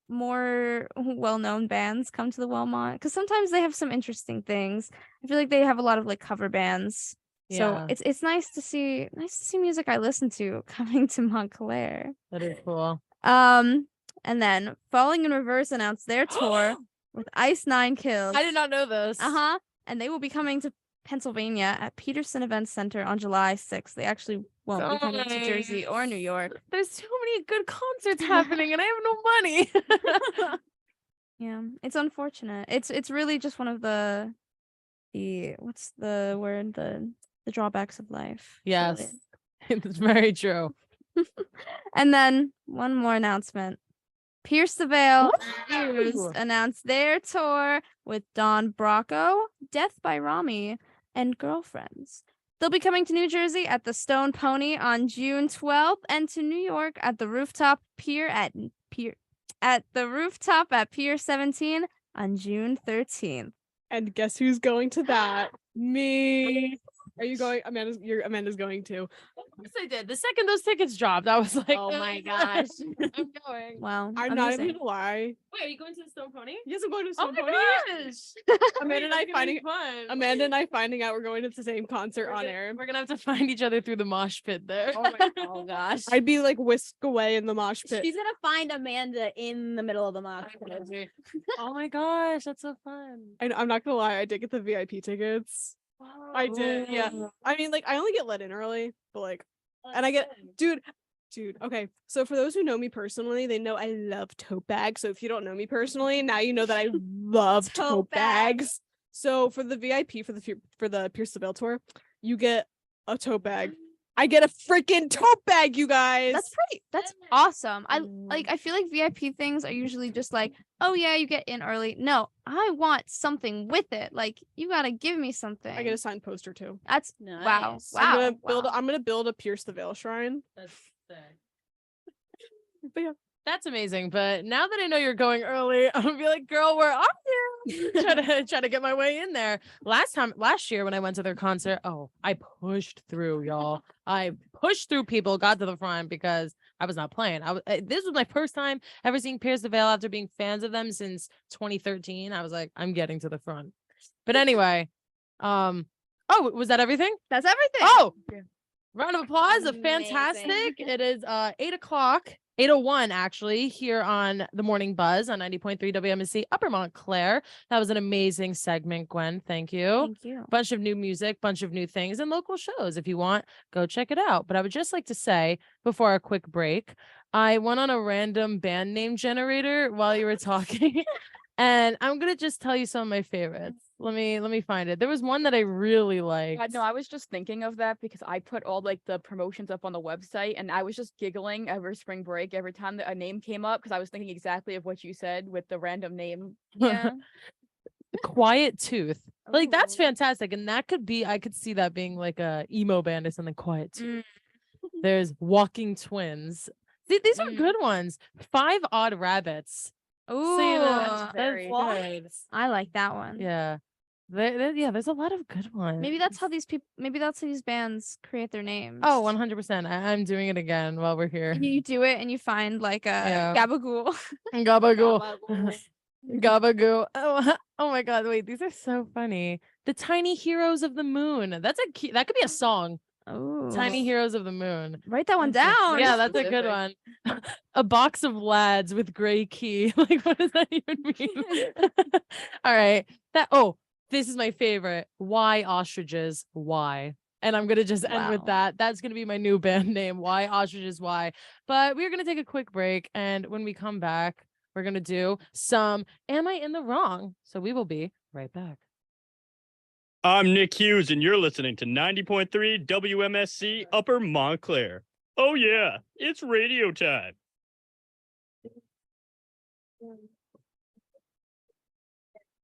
more well-known bands come to the Wellmont, because sometimes they have some interesting things. I feel like they have a lot of like cover bands. So it's nice to see music I listen to coming to Montclair. That is cool. And then Falling in Reverse announced their tour with Ice Nine Kills. I did not know this. And they will be coming to Pennsylvania at Peterson Events Center on July 6th. They actually won't be coming to Jersey or New York. There's so many good concerts happening and I have no money. Yeah, it's unfortunate. It's really just one of the what's the word? The drawbacks of life. Yes. It's very true. And then one more announcement. Pierce the Veil announced their tour with Don Bracco, Death by Rami, and Girlfriends. They'll be coming to New Jersey at the Stone Pony on June 12th and to New York at the Rooftop at Pier 17 on June 13th. And guess who's going to that? Me. Are you going? Amanda's going too. Yes, I did. The second those tickets dropped, I was like, Oh my gosh. I'm going. Wow. I'm not even gonna lie. Wait, are you going to the Stone Pony? Yes, I'm going to Oh Stone my Pony. gosh. Amanda and I finding fun. Amanda and I finding out we're going to the same concert on air. We're gonna have to find each other through the mosh pit there. Oh gosh. I'd be like whisked away in the mosh pit. She's gonna find Amanda in the middle of the mosh pit. Oh my gosh, that's so fun. I'm not gonna lie, I did get the VIP tickets. I did, yeah. I mean, like, I only get let in early, but like, and I get, dude. Okay, so for those who know me personally, they know I love tote bags. So if you don't know me personally, now you know that I love tote bags. So for the VIP for the Pierce the Veil tour, you get a tote bag. I get a freaking tote bag, you guys. That's awesome. I feel like VIP things are usually just like, oh yeah, you get in early. No, I want something with it. Like, you gotta give me something. I get a signed poster too. That's wow. Nice. I'm gonna build a Pierce the Veil shrine. That's sick. But yeah. That's amazing. But now that I know you're going early, I'm gonna be like, girl, where are you? try to get my way in there. Last year when I went to their concert, I pushed through, y'all. I pushed through people, got to the front because I was not playing. This was my first time ever seeing Pierce the Veil after being fans of them since 2013. I was like, I'm getting to the front. But anyway, was that everything? That's everything. Oh, round of applause. Amazing. Fantastic. It is 8:01 actually here on the Morning Buzz on 90.3 WMSC Upper Montclair. That was an amazing segment, Gwen. Thank you. Thank you. Bunch of new music, bunch of new things, and local shows. If you want, go check it out. But I would just like to say before our quick break, I went on a random band name generator while you were talking. And I'm gonna just tell you some of my favorites. Let me find it. There was one that I really liked. No, I was just thinking of that because I put all like the promotions up on the website, and I was just giggling over spring break every time that a name came up because I was thinking exactly of what you said with the random name. Yeah. Quiet Tooth. Like that's Ooh. fantastic. And that could be, I could see that being like a emo band or something. Quiet Tooth. Mm. There's Walking Twins. See, these are good ones. Five Odd Rabbits. Ooh, See, that's very good. I like that one. Yeah. Yeah, there's a lot of good ones. Maybe that's how these people. Maybe that's how these bands create their names. Oh, 100%. I'm doing it again while we're here. You do it and you find like a Yeah. gabagool. Gabagoo. Gabagoo. Oh my God. Wait, these are so funny. The Tiny Heroes of the Moon. That's that could be a song. Oh, Tiny Heroes of the Moon. write that one down. Yeah, that's a good one. A box of lads with gray key. Like, what does that even mean? All right. This is my favorite. Why Ostriches? Why? And I'm gonna just end with Wow. that. That's gonna be my new band name. Why Ostriches? Why? But we're gonna take a quick break, and when we come back, we're gonna do some Am I in the Wrong? So we will be right back. I'm Nick Hughes, and you're listening to 90.3 WMSC Upper Montclair. Oh, yeah, it's radio time.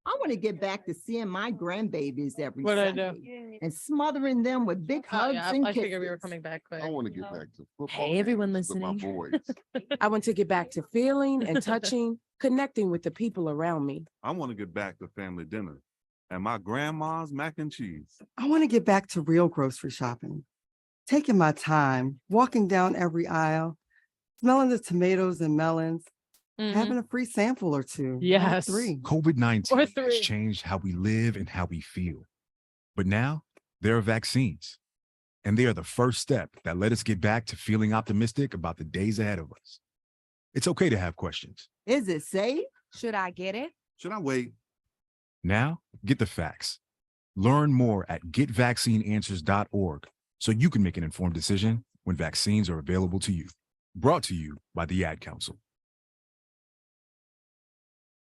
I want to get back to seeing my grandbabies every What I Sunday do? and smothering them with big Oh, hugs yeah, and I figured we were kisses. coming back quick. I want to get back to football. Hey, everyone games with my listening. boys. I want to get back to feeling and touching, connecting with the people around me. I want to get back to family dinner and my grandma's mac and cheese. I want to get back to real grocery shopping, taking my time, walking down every aisle, smelling the tomatoes and melons, having a free sample or two. Yes. Or 3. COVID-19 Or has 3. changed how we live and how we feel. But now there are vaccines, and they are the first step that let us get back to feeling optimistic about the days ahead of us. It's okay to have questions. Is it safe? Should I get it? Should I wait? Now, get the facts. Learn more at getvaccineanswers.org so you can make an informed decision when vaccines are available to you. Brought to you by the Ad Council.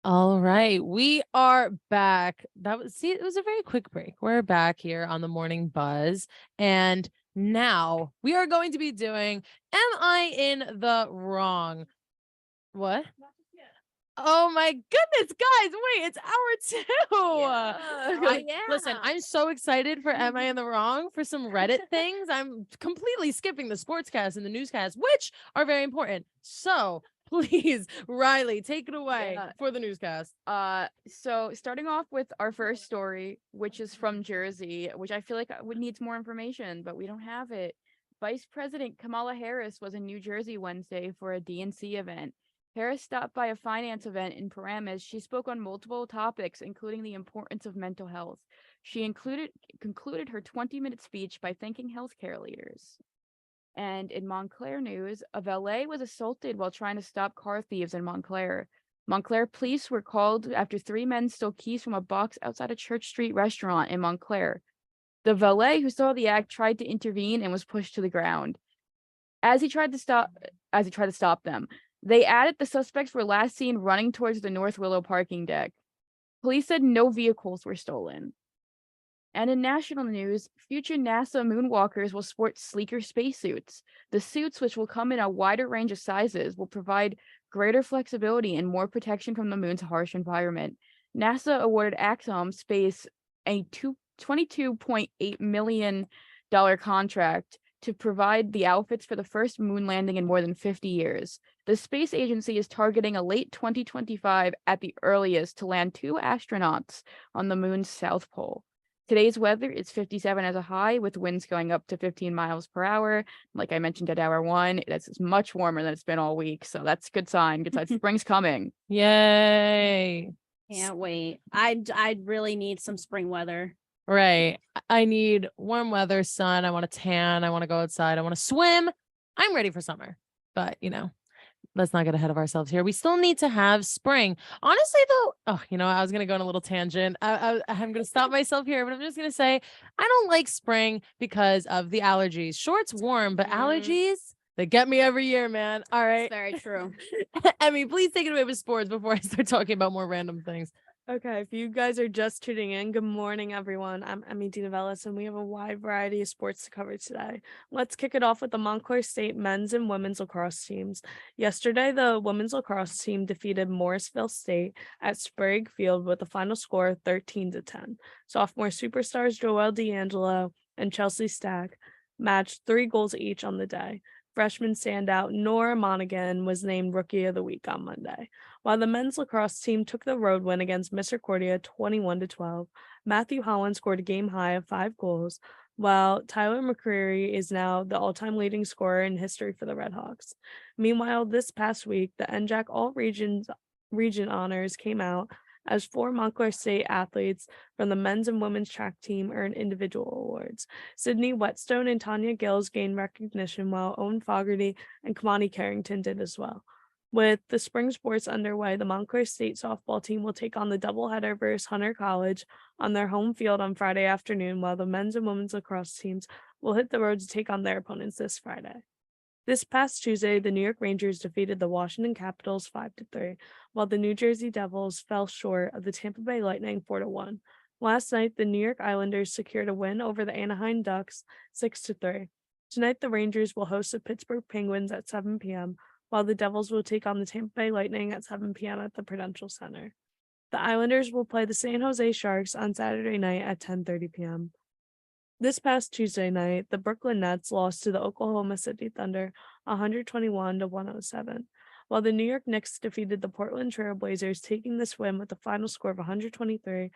All right, we are back. It was a very quick break. We're back here on the Morning Buzz, and now we are going to be doing Am I in the Wrong? What? Oh my goodness, guys, wait, it's hour 2. Listen, I'm so excited for Am I in the Wrong for some Reddit things. I'm completely skipping the sportscast and the newscast, which are very important. So please, Riley, take it away for the newscast. So starting off with our first story, which is from Jersey, which I feel like would need more information, but we don't have it. Vice President Kamala Harris was in New Jersey Wednesday for a DNC event. Harris stopped by a finance event in Paramus. She spoke on multiple topics, including the importance of mental health. She concluded her 20-minute speech by thanking healthcare leaders. And in Montclair news, a valet was assaulted while trying to stop car thieves in Montclair. Montclair police were called after 3 men stole keys from a box outside a Church Street restaurant in Montclair. The valet who saw the act tried to intervene and was pushed to the ground. As he tried to stop them, they added the suspects were last seen running towards the North Willow parking deck. Police said no vehicles were stolen. And in national news, future NASA moonwalkers will sport sleeker spacesuits. The suits, which will come in a wider range of sizes, will provide greater flexibility and more protection from the moon's harsh environment. NASA awarded Axom Space a $22.8 million contract to provide the outfits for the first moon landing in more than 50 years. The space agency is targeting a late 2025 at the earliest to land 2 astronauts on the moon's south pole. Today's weather is 57 as a high, with winds going up to 15 miles per hour. Like I mentioned at hour 1, it's much warmer than it's been all week. So that's a good sign. Good sign. Spring's coming. Yay. Can't wait. I'd really need some spring weather. Right. I need warm weather, sun. I want to tan. I want to go outside. I want to swim. I'm ready for summer. But, let's not get ahead of ourselves here. We still need to have spring. Honestly, though, I was going to go on a little tangent. I'm going to stop myself here, but I'm just going to say I don't like spring because of the allergies. Sure, it's warm, but allergies, They get me every year, man. All right. Very true. Emmy, please take it away with sports before I start talking about more random things. Okay, if you guys are just tuning in, good morning, everyone. I'm Emmy DeNovellis, and we have a wide variety of sports to cover today. Let's kick it off with the Montclair State men's and women's lacrosse teams. Yesterday, the women's lacrosse team defeated Morrisville State at Sprague Field with a final score of 13-10. Sophomore superstars Joelle D'Angelo and Chelsea Stack matched 3 goals each on the day. Freshman standout Nora Monaghan was named Rookie of the Week on Monday. While the men's lacrosse team took the road win against Misericordia 21-12, Matthew Holland scored a game high of 5 goals, while Tyler McCreary is now the all-time leading scorer in history for the Redhawks. Meanwhile, this past week, the NJAC All-Region honors came out as 4 Montclair State athletes from the men's and women's track team earned individual awards. Sydney Whetstone and Tanya Gills gained recognition, while Owen Fogarty and Kamani Carrington did as well. With the spring sports underway, the Montclair State softball team will take on the doubleheader versus Hunter College on their home field on Friday afternoon, while the men's and women's lacrosse teams will hit the road to take on their opponents this Friday. This past Tuesday, the New York Rangers defeated the Washington Capitals 5-3, while the New Jersey Devils fell short of the Tampa Bay Lightning 4-1. Last night, the New York Islanders secured a win over the Anaheim Ducks 6-3. Tonight, the Rangers will host the Pittsburgh Penguins at 7 p.m., while the Devils will take on the Tampa Bay Lightning at 7 p.m. at the Prudential Center. The Islanders will play the San Jose Sharks on Saturday night at 10:30 p.m. This past Tuesday night, the Brooklyn Nets lost to the Oklahoma City Thunder 121-107, while the New York Knicks defeated the Portland Trail Blazers, taking this win with a final score of 123-107.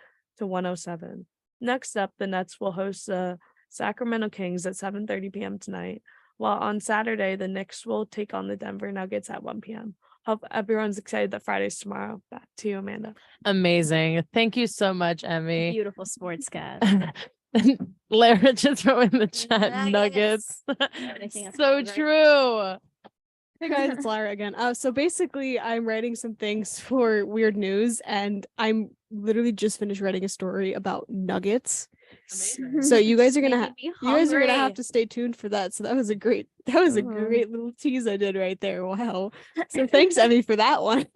Next up, the Nets will host the Sacramento Kings at 7:30 p.m. tonight, while on Saturday, the Knicks will take on the Denver Nuggets at 1 p.m. Hope everyone's excited that Friday's tomorrow. Back to you, Amanda. Amazing. Thank you so much, Emmy. Beautiful sportscast. Lara just throw in the chat nuggets. So true. Hey guys, it's Lara again. So basically, I'm writing some things for Weird News, and I'm literally just finished writing a story about nuggets. So you guys are gonna have to stay tuned for that. So that was a great little tease I did right there. Wow. So thanks, Emmy, for that one.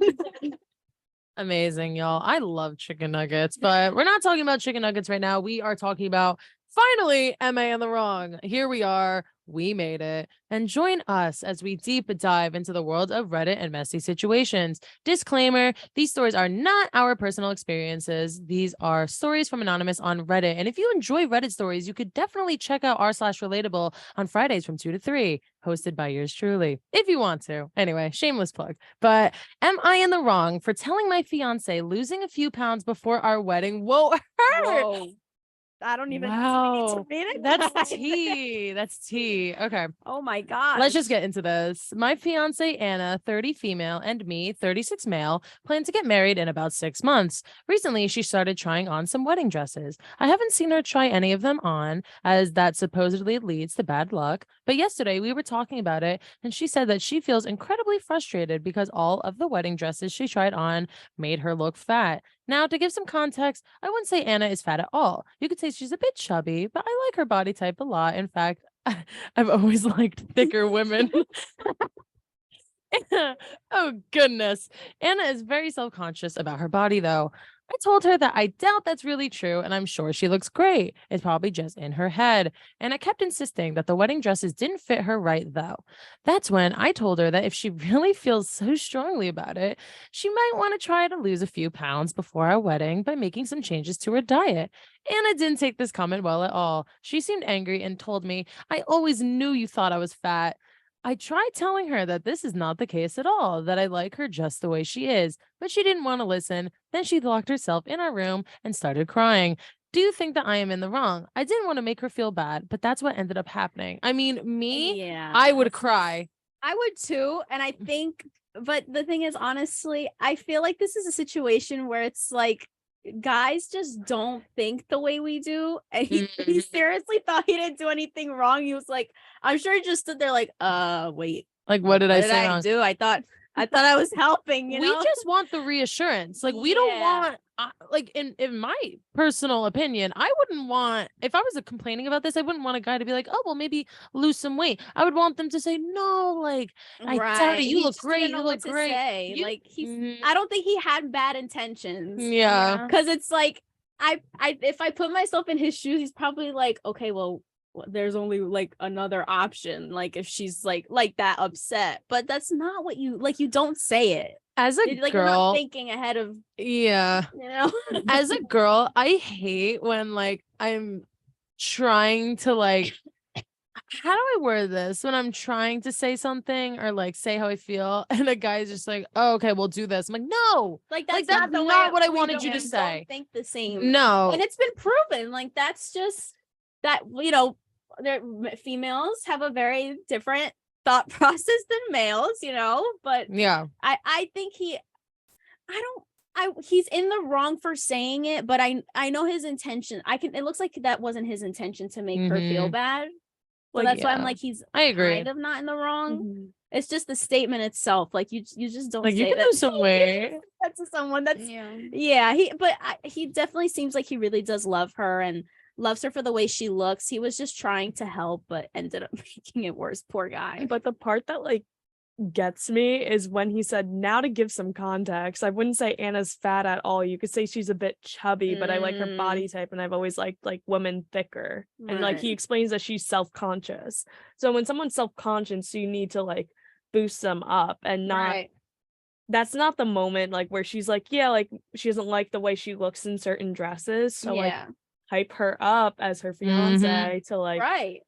Amazing, y'all. I love chicken nuggets, but we're not talking about chicken nuggets right now. We are talking about finally MA in the wrong. Here we are. We made it. And join us as we deep dive into the world of Reddit and messy situations. Disclaimer, these stories are not our personal experiences. These are stories from Anonymous on Reddit. And if you enjoy Reddit stories, you could definitely check out r/relatable on Fridays from 2 to 3, hosted by yours truly, if you want to. Anyway, shameless plug. But am I in the wrong for telling my fiance losing a few pounds before our wedding won't hurt? Whoa. I don't even need to read it. That's tea. That's tea. Okay. Oh my God. Let's just get into this. My fiance, Anna, 30 female, and me, 36 male, plan to get married in about 6 months. Recently, she started trying on some wedding dresses. I haven't seen her try any of them on, as that supposedly leads to bad luck. But yesterday, we were talking about it, and she said that she feels incredibly frustrated because all of the wedding dresses she tried on made her look fat. Now, to give some context, I wouldn't say Anna is fat at all. You could say she's a bit chubby, but I like her body type a lot. In fact, I've always liked thicker women. Oh, goodness. Anna is very self-conscious about her body, though. I told her that I doubt that's really true, and I'm sure she looks great. It's probably just in her head. And I kept insisting that the wedding dresses didn't fit her right, though. That's when I told her that if she really feels so strongly about it, she might want to try to lose a few pounds before our wedding by making some changes to her diet. Anna didn't take this comment well at all. She seemed angry and told me, "I always knew you thought I was fat." I tried telling her that this is not the case at all, that I like her just the way she is, but she didn't want to listen. Then she locked herself in our room and started crying. Do you think that I am in the wrong? I didn't want to make her feel bad, but that's what ended up happening. I mean, I would cry. I would too. And I think, but the thing is, honestly, I feel like this is a situation where it's like, guys just don't think the way we do. And he seriously thought he didn't do anything wrong. He was like, I'm sure he just stood there like, wait. Like, what did I say I wrong? do? I thought I thought I was helping, you we know? just want the reassurance. Like we don't want like in my personal opinion, I wouldn't want, if I was complaining about this, I wouldn't want a guy to be like, oh well, maybe lose some weight. I would want them to say, no, like I doubt it. You He look just didn't great. know You what look to great. say. You- Like he's Mhm. I don't think he had bad intentions. Yeah. Because it's like I if I put myself in his shoes, he's probably like, okay, well, there's only like another option. Like if she's like that upset, but that's not what you like. You don't say it As a like you're not girl, thinking ahead of, yeah. you know. As a girl, I hate when like I'm trying to like, how do I word this? When I'm trying to say something or like say how I feel, and the guy's just like, oh, okay, we'll do this. I'm like, no, Like that's that's the way not what I we wanted you to don't say. think the same. No. And it's been proven. Like that's just that, you know, females have a very different thought process than males, you know. But Yeah. I think he's in the wrong for saying it, but I know his intention. It looks like that wasn't his intention to make her feel Mhm. bad. So Like, that's why I'm yeah. like he's I agree. kind of not in the wrong. It's just the statement itself. Like you just don't Like you say can that. lose some weight. That to someone that's he definitely seems like he really does love her and loves her for the way she looks. He was just trying to help but ended up making it worse. Poor guy. But the part that like gets me is when he said, now to give some context, I wouldn't say Anna's fat at all. You could say she's a bit chubby, but I like her body type and I've always liked like women thicker. And like he Right. explains that she's self-conscious. So when someone's self-conscious, you need to like boost them up and not Right. that's not the moment like where she's like, yeah, like she doesn't like the way she looks in certain dresses. So like Yeah. hype her up as her fiance to like Right.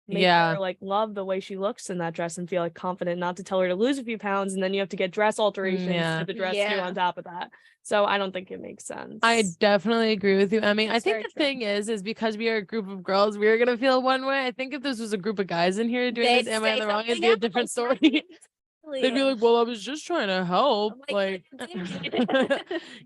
make Yeah. her like love the way she looks in that dress and feel like confident, not to tell her to lose a few pounds and then you have to get dress alterations Yeah. to the dress too Yeah. on top of that. So I don't think it makes sense. I definitely agree with you, Emmy. I That's think very the true. thing is because we are a group of girls, we are gonna feel one way. I think if this was a group of guys in here doing They'd this, am I in say the wrong? It'd something be a different else, story. right? They'd be like, well, I was just trying to help. Like,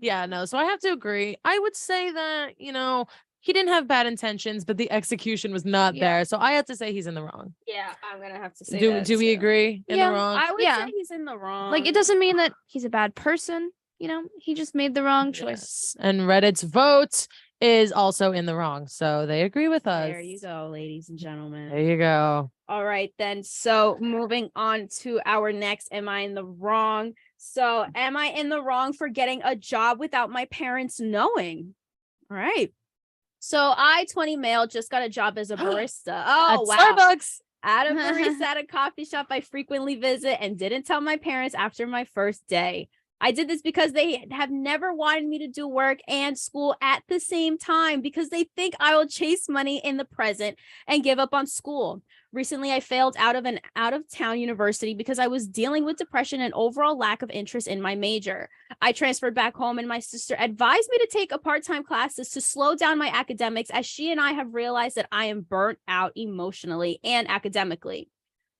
Yeah, no. So I have to agree. I would say that, he didn't have bad intentions, but the execution was not there. So I have to say he's in the wrong. Yeah, I'm gonna have to say Do that do we too. agree in Yeah, the wrong? I would Yeah. say he's in the wrong. Like, it doesn't mean that he's a bad person. He just made the wrong choice. Yes. And Reddit's vote is also in the wrong. So they agree with us. There you go, ladies and gentlemen. There you go. All right, then. So moving on to our next, am I in the wrong? So am I in the wrong for getting a job without my parents knowing? All right. So I, 20 male, just got a job as a barista. Oh, At wow. Starbucks. At a barista at a coffee shop I frequently visit and didn't tell my parents after my first day. I did this because they have never wanted me to do work and school at the same time because they think I will chase money in the present and give up on school. Recently, I failed out of an out-of-town university because I was dealing with depression and overall lack of interest in my major. I transferred back home and my sister advised me to take a part-time classes to slow down my academics as she and I have realized that I am burnt out emotionally and academically.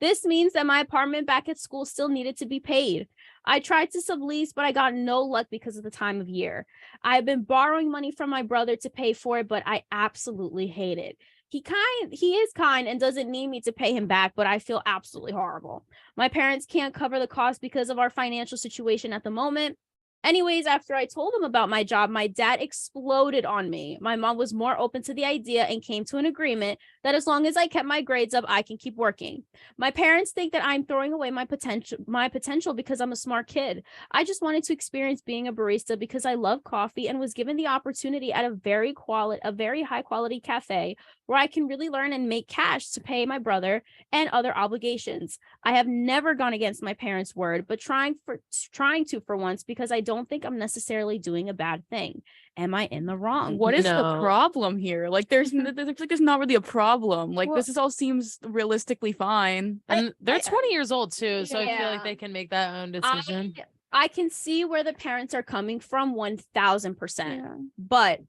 This means that my apartment back at school still needed to be paid. I tried to sublease, but I got no luck because of the time of year. I have been borrowing money from my brother to pay for it, but I absolutely hate it. He is kind and doesn't need me to pay him back, but I feel absolutely horrible. My parents can't cover the cost because of our financial situation at the moment. Anyways, after I told him about my job, my dad exploded on me. My mom was more open to the idea and came to an agreement that as long as I kept my grades up, I can keep working. My parents think that I'm throwing away my potential because I'm a smart kid. I just wanted to experience being a barista because I love coffee and was given the opportunity at a very high quality cafe where I can really learn and make cash to pay my brother and other obligations. I have never gone against my parents' word, but trying to for once because I don't think I'm necessarily doing a bad thing. Am I in the wrong? What is the problem here? Like, there's not really a problem. Like, this all seems realistically fine. And they're 20 years old too, so I feel like Yeah. they can make that own decision. I can see where the parents are coming from 1000%. But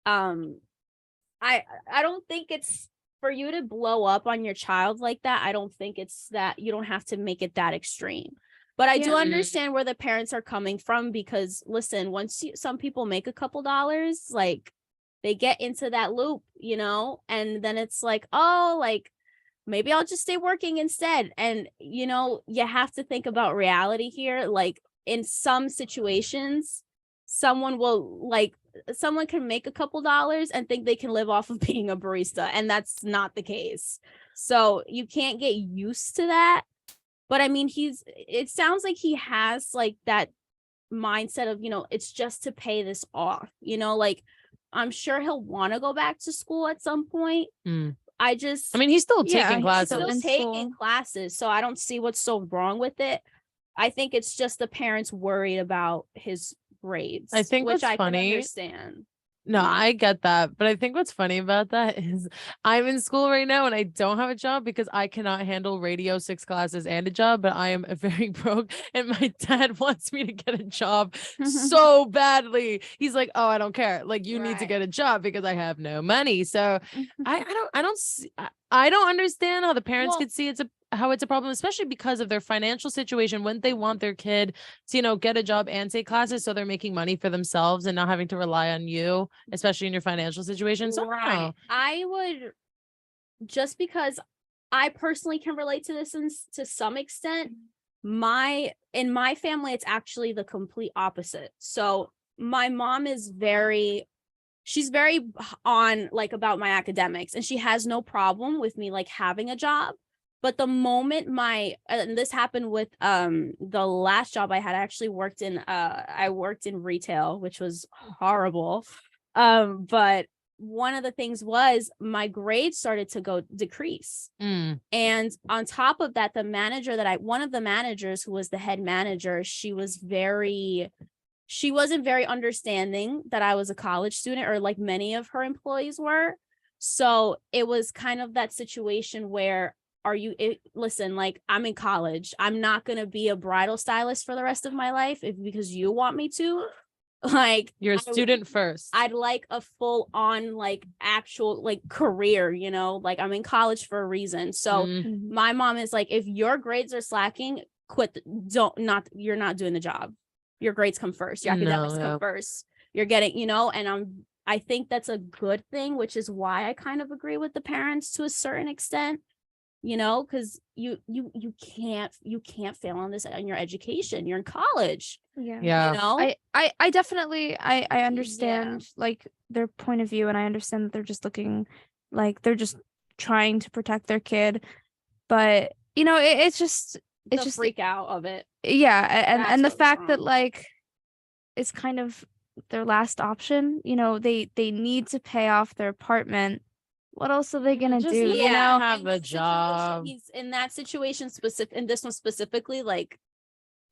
I don't think it's for you to blow up on your child like that. I don't think it's that you don't have to make it that extreme. But I do understand where the parents are coming from because listen, once some people make a couple dollars, like they get into that loop, and then it's like, oh, like maybe I'll just stay working instead. And, you know, you have to think about reality here. Like in some situations, someone can make a couple dollars and think they can live off of being a barista. And that's not the case. So you can't get used to that. But I mean, it sounds like he has like that mindset of, you know, it's just to pay this off, you know, like I'm sure he'll want to go back to school at some point. I mean, he's still Yeah, taking he's classes. still in taking school. classes, so I don't see what's so wrong with it. I think it's just the parents worried about his grades, I think which what's I can funny- understand. No, I get that. But I think what's funny about that is I'm in school right now and I don't have a job because I cannot handle radio 6 classes and a job, but I am very broke and my dad wants me to get a job so badly. He's like, "Oh, I don't care. Like you need to get a job because I have no money." So I don't understand how the parents could see how it's a problem, especially because of their financial situation when they want their kid to, you know, get a job and take classes so they're making money for themselves and not having to rely on you, especially in your financial situation. So I don't know. I would, just because I personally can relate to this to some extent, in my family, it's actually the complete opposite. So my mom is she's very on like about my academics, and she has no problem with me like having a job. But the moment and this happened with the last job I had, I actually worked in retail, which was horrible. But one of the things was my grades started to decrease. And on top of that, one of the managers who was the head manager, she wasn't very understanding that I was a college student, or like many of her employees were. So it was kind of that situation where, listen, like I'm in college. I'm not going to be a bridal stylist for the rest of my life because you want me to. Like you're a student first. I'd like a full on like actual like career, you know, like I'm in college for a reason. So my mom is like, if your grades are slacking, quit. You're not doing the job. Your grades come first. Your academics come first. You're getting, you know, and I think that's a good thing, which is why I kind of agree with the parents to a certain extent. You know, because you can't fail on this in your education. You're in college. Yeah. You know, I definitely I understand like their point of view, and I understand that they're just looking like they're just trying to protect their kid. But it's just the freak out of it. Yeah, and the fact that like it's kind of their last option. You know, they need to pay off their apartment. What else are they gonna do? You know, have a job. He's in that situation in this one specifically, like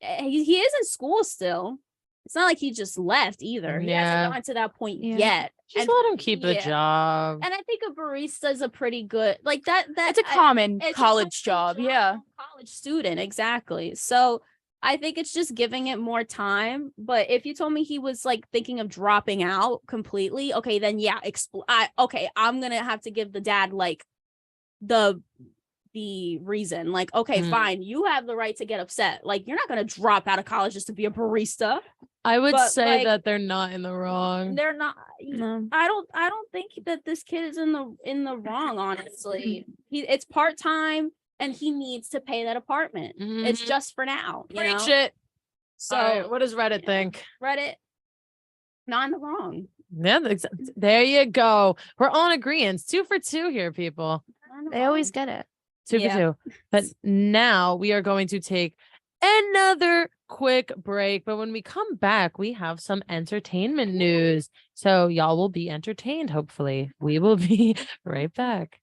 he is in school still. It's not like he just left either. He hasn't gotten to that point yet. Just let him keep the job. And I think a barista is a pretty good like that. It's a common college job. Yeah. College student, exactly. So I think it's just giving it more time. But if you told me he was like thinking of dropping out completely, okay, then yeah, I'm gonna have to give the dad like the reason. Like, okay, fine, you have the right to get upset. Like, you're not gonna drop out of college just to be a barista. I would say that they're not in the wrong. They're not. No. I don't think that this kid is in the wrong. Honestly, it's part time. And he needs to pay that apartment. It's just for now. Preach it. So what does Reddit think? Reddit, not in the wrong. Yeah, there you go. We're all in agreement. 2 for 2 here, people. They always get it. 2 for 2. But now we are going to take another quick break. But when we come back, we have some entertainment news. So y'all will be entertained, hopefully. We will be right back.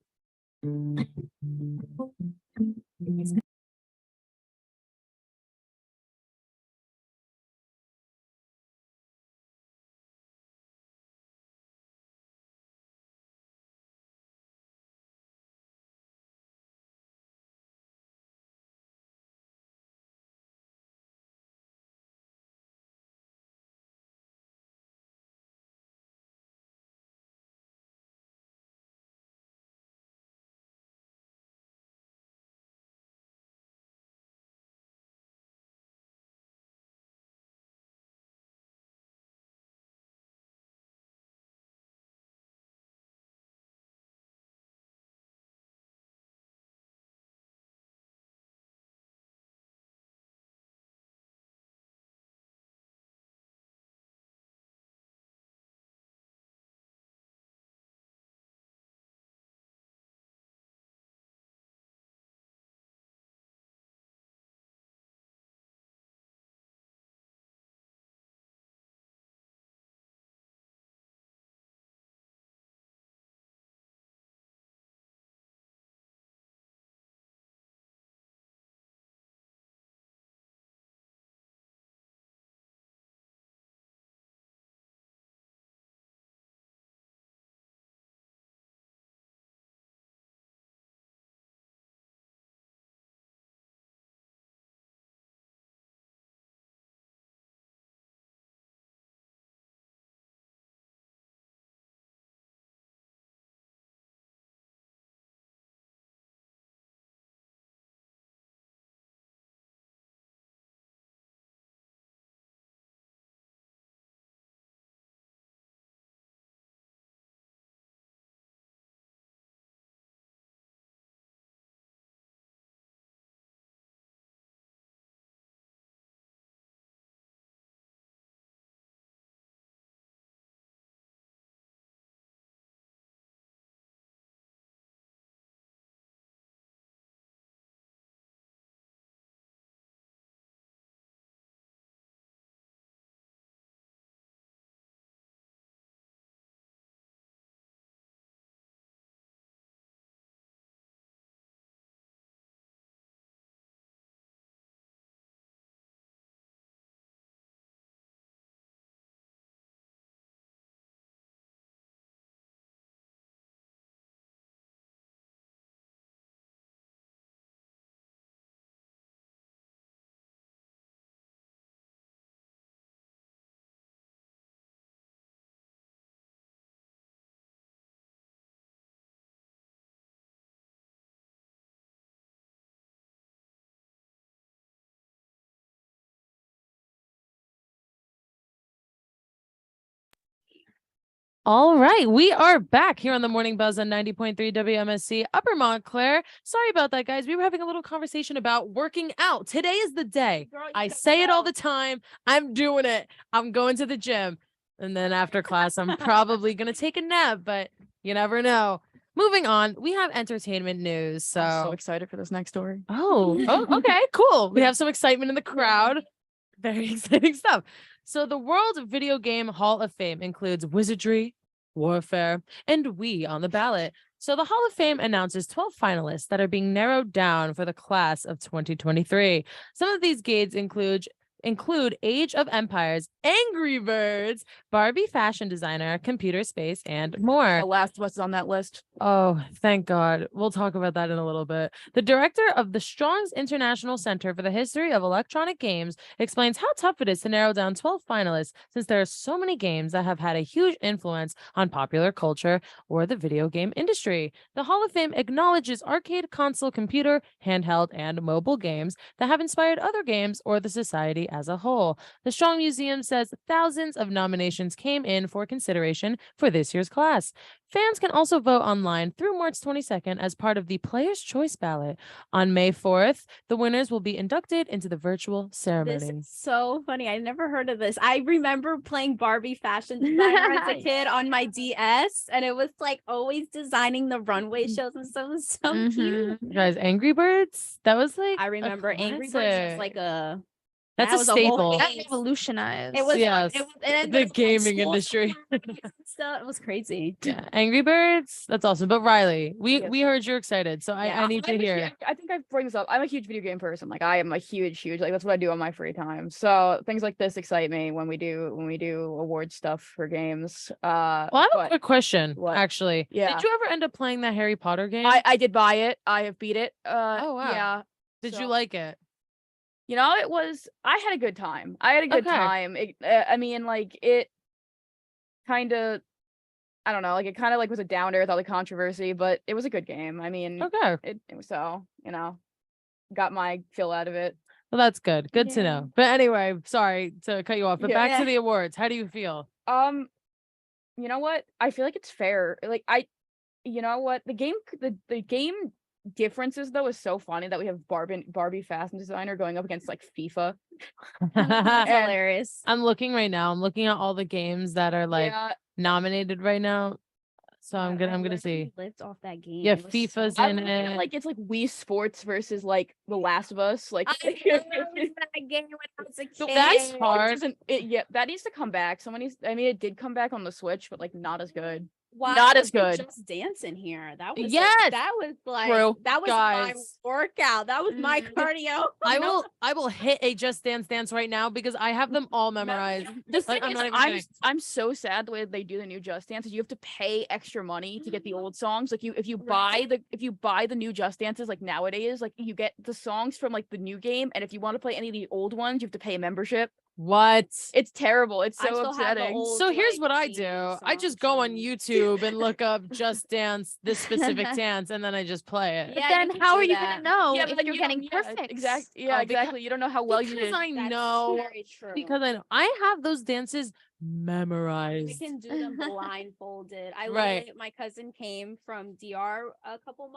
All right, we are back here on the Morning Buzz on 90.3 WMSC Upper Montclair. Sorry about that, guys. We were having a little conversation about working out. Today is the day. I say it all the time. I'm doing it. I'm going to the gym. And then after class, I'm probably going to take a nap, but you never know. Moving on, we have entertainment news. I'm so excited for this next story. Oh, okay, cool. We have some excitement in the crowd. Very exciting stuff. So the World Video Game Hall of Fame includes Wizardry, Warfare, and Wii on the ballot. So the Hall of Fame announces 12 finalists that are being narrowed down for the class of 2023. Some of these games include Age of Empires, Angry Birds, Barbie fashion designer, Computer Space, and more. The Last of Us is on that list. Oh, thank God. We'll talk about that in a little bit. The director of the Strong's International Center for the History of Electronic Games explains how tough it is to narrow down 12 finalists since there are so many games that have had a huge influence on popular culture or the video game industry. The Hall of Fame acknowledges arcade, console, computer, handheld, and mobile games that have inspired other games or the society as a whole. The Strong Museum says thousands of nominations came in for consideration for this year's class. Fans can also vote online through March 22nd as part of the Player's Choice ballot. On May 4th, the winners will be inducted into the virtual ceremony. This is so funny. I never heard of this. I remember playing Barbie fashion designer as a kid on my DS, and it was like always designing the runway shows and stuff. It was so cute. Guys, Angry Birds? That was like I remember Angry Birds was like a that's that a was whole staple. That game. revolutionized. It was Yes. it was, and The then gaming school industry. stuff. It was crazy. Yeah, Angry Birds. That's awesome. But Riley, we Yes. we heard you're excited, so Yeah. I need to hear. I think I bring this up. I'm a huge video game person. Like I am a huge, like that's what I do on my free time. So things like this excite me when we do award stuff for games. Well, I have a quick question, what? actually. Yeah. Did you ever end up playing that Harry Potter game? I did buy it. I have beat it. Oh, wow. Yeah. Did you so- like it? You know, I had a good time. I had a good Okay. time. I mean, like it kind of, I don't know, like it kind of like was a downer with all the controversy, but it was a good game. I mean, Okay. it was so, got my fill out of it. Well, that's good. Good to Yeah. know. But anyway, sorry to cut you off, but Yeah. back to the awards. How do you feel? You know what? I feel like it's fair. Like you know what? The game differences though is so funny that we have Barbie fashion designer going up against like FIFA. That's And- hilarious. I'm looking right now. I'm looking at all the games that are like Yeah, nominated right now. So I'm God, I gonna see. literally lived off that game. Yeah, It was FIFA's so I'm in looking at, it. like it's like Wii Sports versus like The Last of Us. Like I loved that game when I was a So kid. that's hard. Yeah, that needs to come back. I mean, it did come back on the Switch, but like not as good. Why Not as was there good. Just Dance in here. That was Yes! that was like True. that was my Guys. workout. That was my cardio. I will hit a Just Dance right now because I have them all memorized. The Like, thing I'm is, not even kidding. I'm so sad the way they do the new Just Dances. You have to pay extra money to get the old songs. Like if you buy the new Just Dances like nowadays, like you get the songs from like the new game, and if you want to play any of the old ones, you have to pay a membership. What? It's terrible. It's I so still have the upsetting. old, So here's like, what I theme do. I just songs go on from- YouTube and look up Just Dance, this specific dance, and then I just play it. But Yeah, then you can how do are you that. gonna know Yeah, if but then you're you don't- getting yeah, perfect? Exactly. Yeah, Oh, exactly. You don't know how well you because did. I That's know very true. because I have those dances We memorized. can do them blindfolded. I Right. literally, my cousin came from DR a couple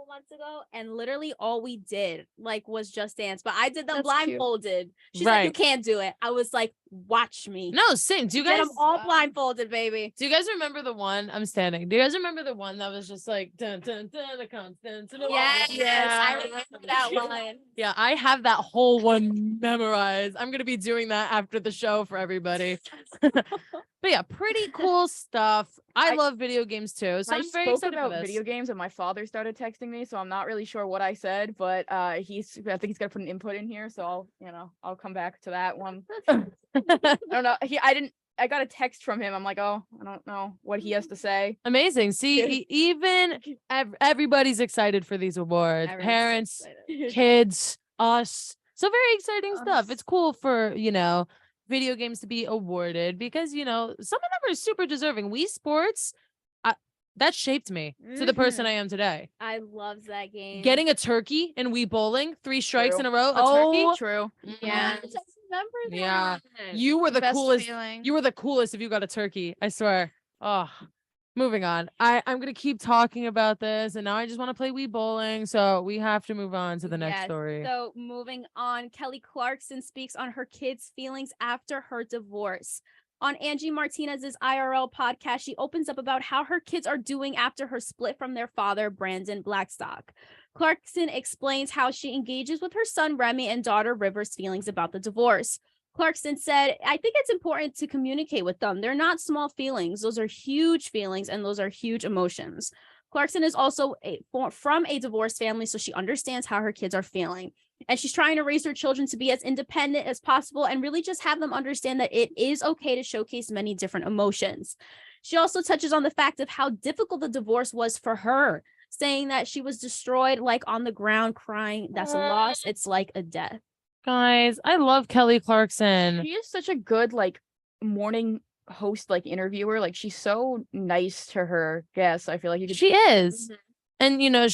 months ago, and literally all we did like was Just Dance. But I did them That's cute. blindfolded. She's like, "You Right. can't do it." I was like, "Watch me." No, same. Do you Get guys them all blindfolded, baby. do you guys remember the one? I'm standing. Do you guys remember the one that was just like dun dun dun the constant? Yes, I remember that one. Yeah, I have that whole one memorized. I'm gonna be doing that after the show for everybody. But yeah, pretty cool stuff. I love video games too, so I I'm very spoke excited for about this. video games, and my father started texting me, so I'm not really sure what I said, but I think he's gonna put an input in here, so I'll come back to that one. I don't know. I got a text from him. I'm like, oh, I don't know what he has to say. Amazing. See, even everybody's excited for these awards. Everyone's Parents, excited. kids, us. So very exciting stuff. Us. It's cool for, video games to be awarded because, some of them are super deserving. Wii Sports, that shaped me to the person I am today. I love that game. Getting a turkey in Wii Bowling, 3 strikes True. in a row, a Oh, turkey. true. Yeah, I remember that. Yeah. You were the Best coolest. feeling. You were the coolest if you got a turkey. I swear. Oh, moving on. I'm gonna keep talking about this, and now I just want to play Wii Bowling. So we have to move on to the next Yes, story. So moving on, Kelly Clarkson speaks on her kids' feelings after her divorce. On Angie Martinez's IRL podcast, she opens up about how her kids are doing after her split from their father, Brandon Blackstock. Clarkson explains how she engages with her son, Remy, and daughter, River's feelings about the divorce. Clarkson said, I think it's important to communicate with them. They're not small feelings. Those are huge feelings, and those are huge emotions. Clarkson is also from a divorced family, so she understands how her kids are feeling. And she's trying to raise her children to be as independent as possible and really just have them understand that it is okay to showcase many different emotions. She also touches on the fact of how difficult the divorce was for her, saying that she was destroyed, like on the ground, crying. That's a loss. It's like a death. Guys, I love Kelly Clarkson. She is such a good like morning host, like interviewer. Like she's so nice to her guests. I feel like you could. She is. And you know,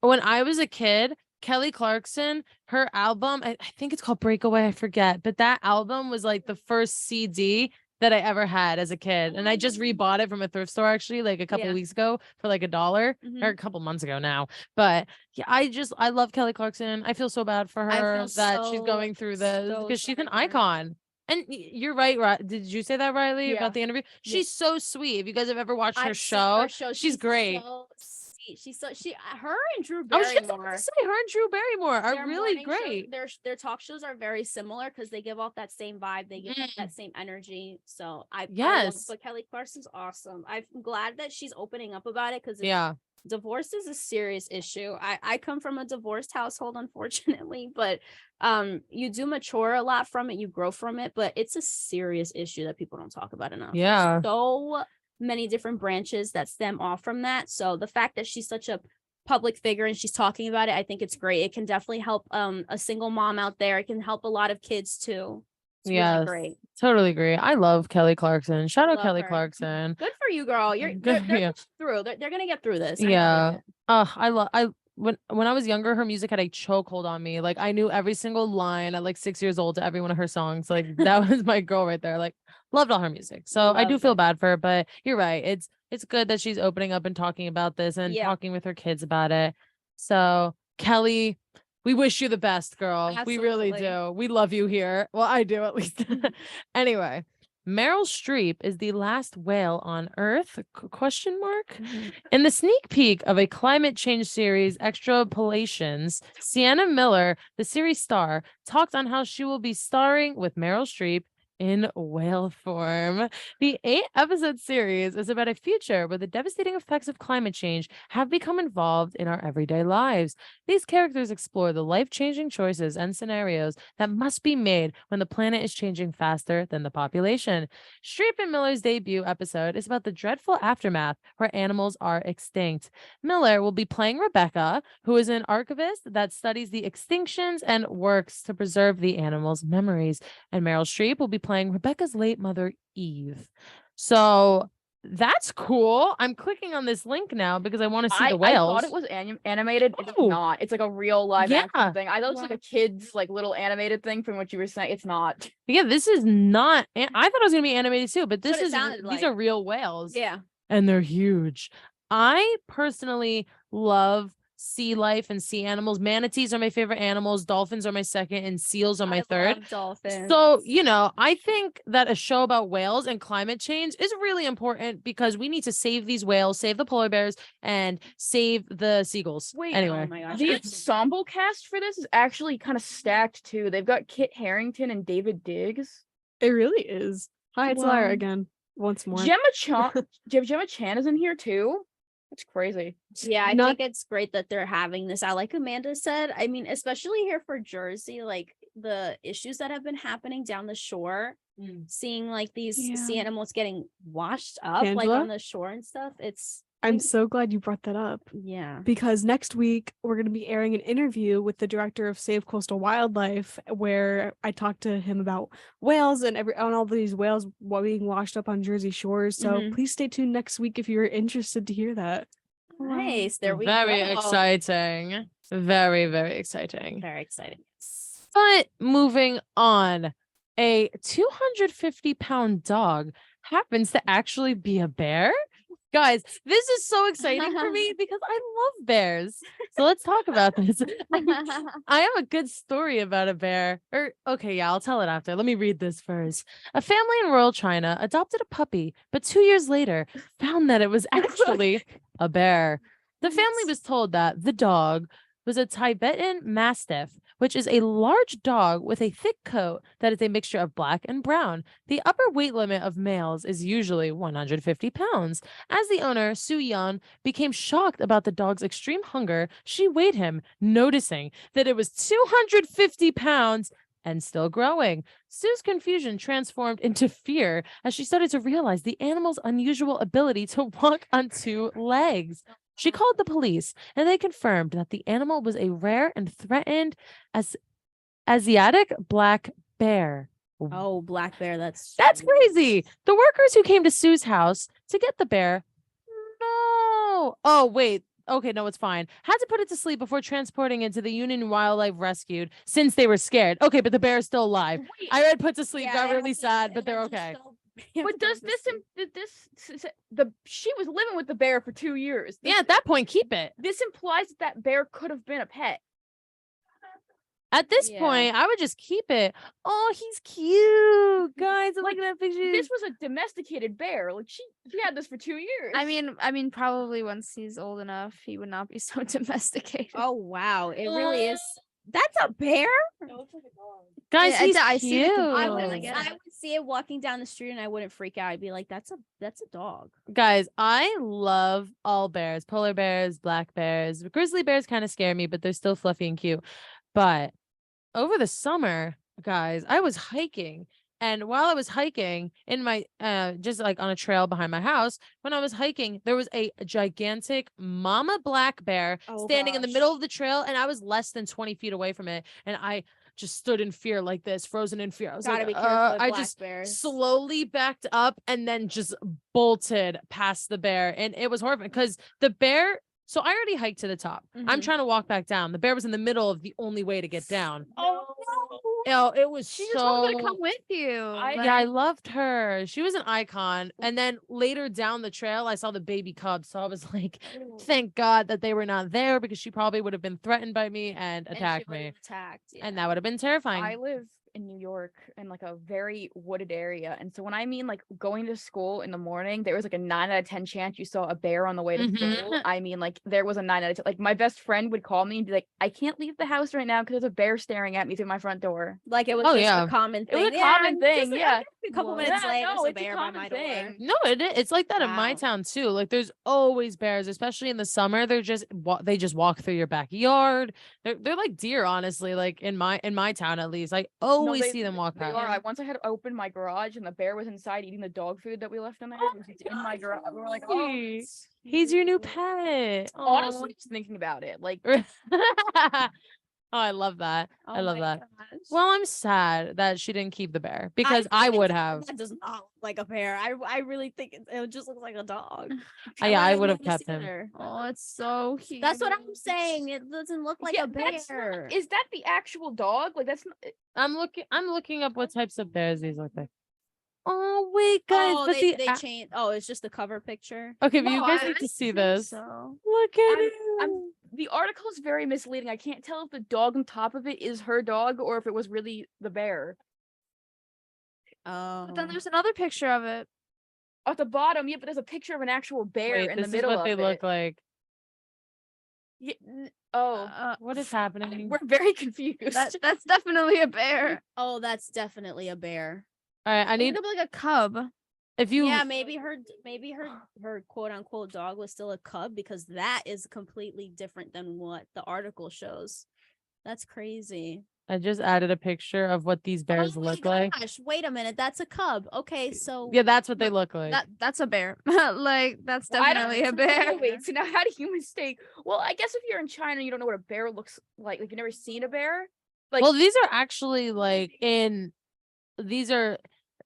when I was a kid, Kelly Clarkson, her album, I think it's called Breakaway, I forget, but that album was like the first CD that I ever had as a kid. And I just rebought it from a thrift store actually like a couple of weeks ago for like $1 or a couple months ago now. But yeah, I love Kelly Clarkson. I feel so bad for her that she's going through this because she's an icon. And you're right. Did you say that, Riley, about the interview? She's so sweet. If you guys have ever watched her show, she's great. So sweet. Her and Drew I was just Barrymore. about to say, her and Drew Barrymore are Their really morning show- great. their talk shows are very similar because they give off that same vibe. They give off that same energy. So I love, but Kelly Clarkson's awesome. I'm glad that she's opening up about it because divorce is a serious issue. I come from a divorced household, unfortunately, but you do mature a lot from it, you grow from it, but it's a serious issue that people don't talk about enough. Yeah. So many different branches that stem off from that. So the fact that she's such a public figure and she's talking about it, I think it's great. It can definitely help a single mom out there. It can help a lot of kids too. It's really great. Totally agree. I love Kelly Clarkson. Shout out Love Kelly her. Clarkson. Good for you, girl. They're through. They're gonna get through this. I know Yeah. it. When I was younger, her music had a chokehold on me. Like I knew every single line at like 6 years old to every one of her songs. Like that was my girl right there. Like loved all her music. So I do feel bad for her, but you're right. It's good that she's opening up and talking about this and talking with her kids about it. So Kelly, we wish you the best, girl. We really do. We love you here. Well, I do at least. Anyway, Meryl Streep is the last whale on Earth? ? In the sneak peek of a climate change series, Extrapolations, Sienna Miller, the series star, talked on how she will be starring with Meryl Streep in whale form. The 8-episode series is about a future where the devastating effects of climate change have become involved in our everyday lives. These characters explore the life-changing choices and scenarios that must be made when the planet is changing faster than the population. Streep and Miller's debut episode is about the dreadful aftermath where animals are extinct. Miller will be playing Rebecca, who is an archivist that studies the extinctions and works to preserve the animals' memories. And Meryl Streep will be playing Rebecca's late mother, Eve. So that's cool. I'm clicking on this link now because I want to see the whales. I thought it was animated. It's not. It's like a real live action thing. I thought it was like a kid's like little animated thing from what you were saying. It's not. Yeah, this is not. I thought it was gonna be animated too, but this That's what it is sounded these like. are real whales. Yeah. And they're huge. I personally love sea life and sea animals. Manatees are my favorite animals. Dolphins are my second, and seals are my third. Love dolphins. So, I think that a show about whales and climate change is really important because we need to save these whales, save the polar bears, and save the seagulls. Wait, anyway. Oh my gosh. The ensemble cast for this is actually kind of stacked too. They've got Kit Harington and David Diggs. It really is. Hi, it's Lyra Wow. again. Once more. Gemma Chan is in here too. It's crazy. Yeah, I think it's great that they're having this out. Like Amanda said, I mean, especially here for Jersey, like the issues that have been happening down the shore, seeing like these sea animals getting washed up like Angela? on the shore and stuff. I'm so glad you brought that up. Yeah. Because next week we're going to be airing an interview with the director of Save Coastal Wildlife, where I talked to him about whales and all these whales being washed up on Jersey shores. So please stay tuned next week if you're interested to hear that. Nice. There we go. Very exciting. Very, very exciting. Very exciting. But moving on, a 250-pound dog happens to actually be a bear. Guys, this is so exciting for me because I love bears. So let's talk about this. I have a good story about a bear. Okay, yeah, I'll tell it after. Let me read this first. A family in rural China adopted a puppy, but 2 years later found that it was actually a bear. The family was told that the dog was a Tibetan Mastiff, which is a large dog with a thick coat that is a mixture of black and brown. The upper weight limit of males is usually 150 pounds. As the owner, Su Yan, became shocked about the dog's extreme hunger, she weighed him, noticing that it was 250 pounds and still growing. Sue's confusion transformed into fear as she started to realize the animal's unusual ability to walk on 2 legs. She called the police, and they confirmed that the animal was a rare and threatened Asiatic black bear. Oh, black bear. That's crazy. The workers who came to Sue's house to get the bear. No. Oh, wait. Okay, no, it's fine. Had to put it to sleep before transporting it to the Union Wildlife Rescued since they were scared. Okay, but the bear is still alive. I read put to sleep, got really sad, but they're okay. But does she was living with the bear for 2 years. Yeah, at that point, keep it. This implies that bear could have been a pet. At this point, I would just keep it. Oh, he's cute, guys. I'm looking at pictures. This was a domesticated bear. Like she had this for 2 years. I mean, probably once he's old enough, he would not be so domesticated. Oh wow, it really is. That's a bear? Guys, he's I cute. I would see it walking down the street and I wouldn't freak out. I'd be like, that's a dog. Guys, I love all bears, polar bears, black bears. Grizzly bears kind of scare me, but they're still fluffy and cute. But over the summer, guys, I was hiking. And while I was hiking in my, just like on a trail behind my house, when I was hiking, there was a gigantic mama black bear standing in the middle of the trail. And I was less than 20 feet away from it. And I just stood in fear like this, frozen in fear. I was Gotta like, be careful with I black just bears. slowly backed up and then just bolted past the bear. And it was horrifying because the bear, so I already hiked to the top. I'm trying to walk back down. The bear was in the middle of the only way to get down. Oh no. It was she just wanted to come with you. Yeah, I loved her. She was an icon. And then later down the trail, I saw the baby cubs. So I was like, thank God that they were not there because she probably would have been threatened by me and attacked me. And that would have been terrifying. I live in New York in like a very wooded area. And so when I mean like going to school in the morning, there was like a 9 out of 10 chance you saw a bear on the way to school. I mean, like there was a 9 out of 10. Like my best friend would call me and be like, I can't leave the house right now because there's a bear staring at me through my front door. Like it was just a common thing. It was a common thing. Just, Yeah. A couple minutes later, there's a bear by my door. No, it's like that in my town too. Like there's always bears, especially in the summer. They just walk through your backyard. They're like deer, honestly. Like in my town at least, I always see them walk past. Once I had opened my garage and the bear was inside eating the dog food that we left in there. It was in my garage. We were like, oh, he's your new pet. Honestly, just thinking about it, like. Oh, I love that. I love that. Gosh. Well, I'm sad that she didn't keep the bear because I would have. That does not look like a bear. I really think it just looks like a dog. Yeah, I would have kept him. Oh, it's so cute. That's what I'm saying. It doesn't look like a bear. Is that the actual dog? Like that's not. I'm looking up what types of bears these look like. Oh wait, guys, Oh, but they changed. Oh, it's just the cover picture. Okay, but you guys need to see this. Look at it. The article is very misleading. I can't tell if the dog on top of it is her dog or if it was really the bear. But then there's another picture of it at the bottom. Yeah, but there's a picture of an actual bear in the middle of it. This is what they look like. Yeah, what is happening? We're very confused. That's definitely a bear. Oh, that's definitely a bear. All right, I need like a cub. If you maybe her quote unquote dog was still a cub because that is completely different than what the article shows. That's crazy. I just added a picture of what these bears look like. Gosh, wait a minute, that's a cub. Okay, so yeah, that's what they look like. That's a bear. Like that's definitely a bear. Wait, so now how do you mistake? Well, I guess if you're in China, you don't know what a bear looks like you've never seen a bear. Like, well, these are actually like these are.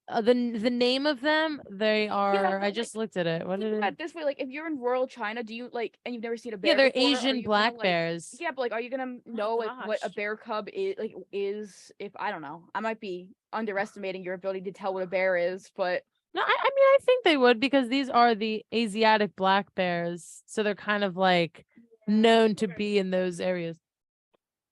The name of them, they are. Yeah, I just looked at it. What did it? This way, like if you're in rural China, do you like and you've never seen a bear? Yeah, they're before, Asian black bears. Yeah, but like, are you gonna know like what a bear cub is? If I don't know, I might be underestimating your ability to tell what a bear is, but No, I mean, I think they would because these are the Asiatic black bears. So they're kind of like known to be in those areas.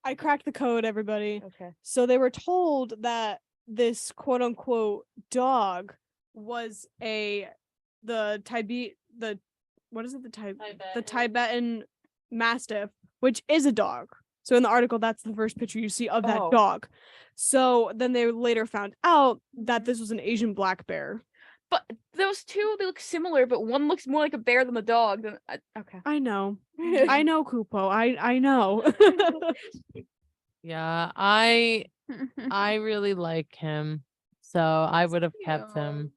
I cracked the code, everybody. Okay. So they were told that this quote unquote dog was the Tibetan Mastiff, which is a dog. So in the article, that's the first picture you see of that Oh. dog. So then they later found out that this was an Asian black bear. But those two, they look similar, but one looks more like a bear than the dog. Okay. I know. I know, Kupo. I know. Yeah, I really like him. So I would have kept him.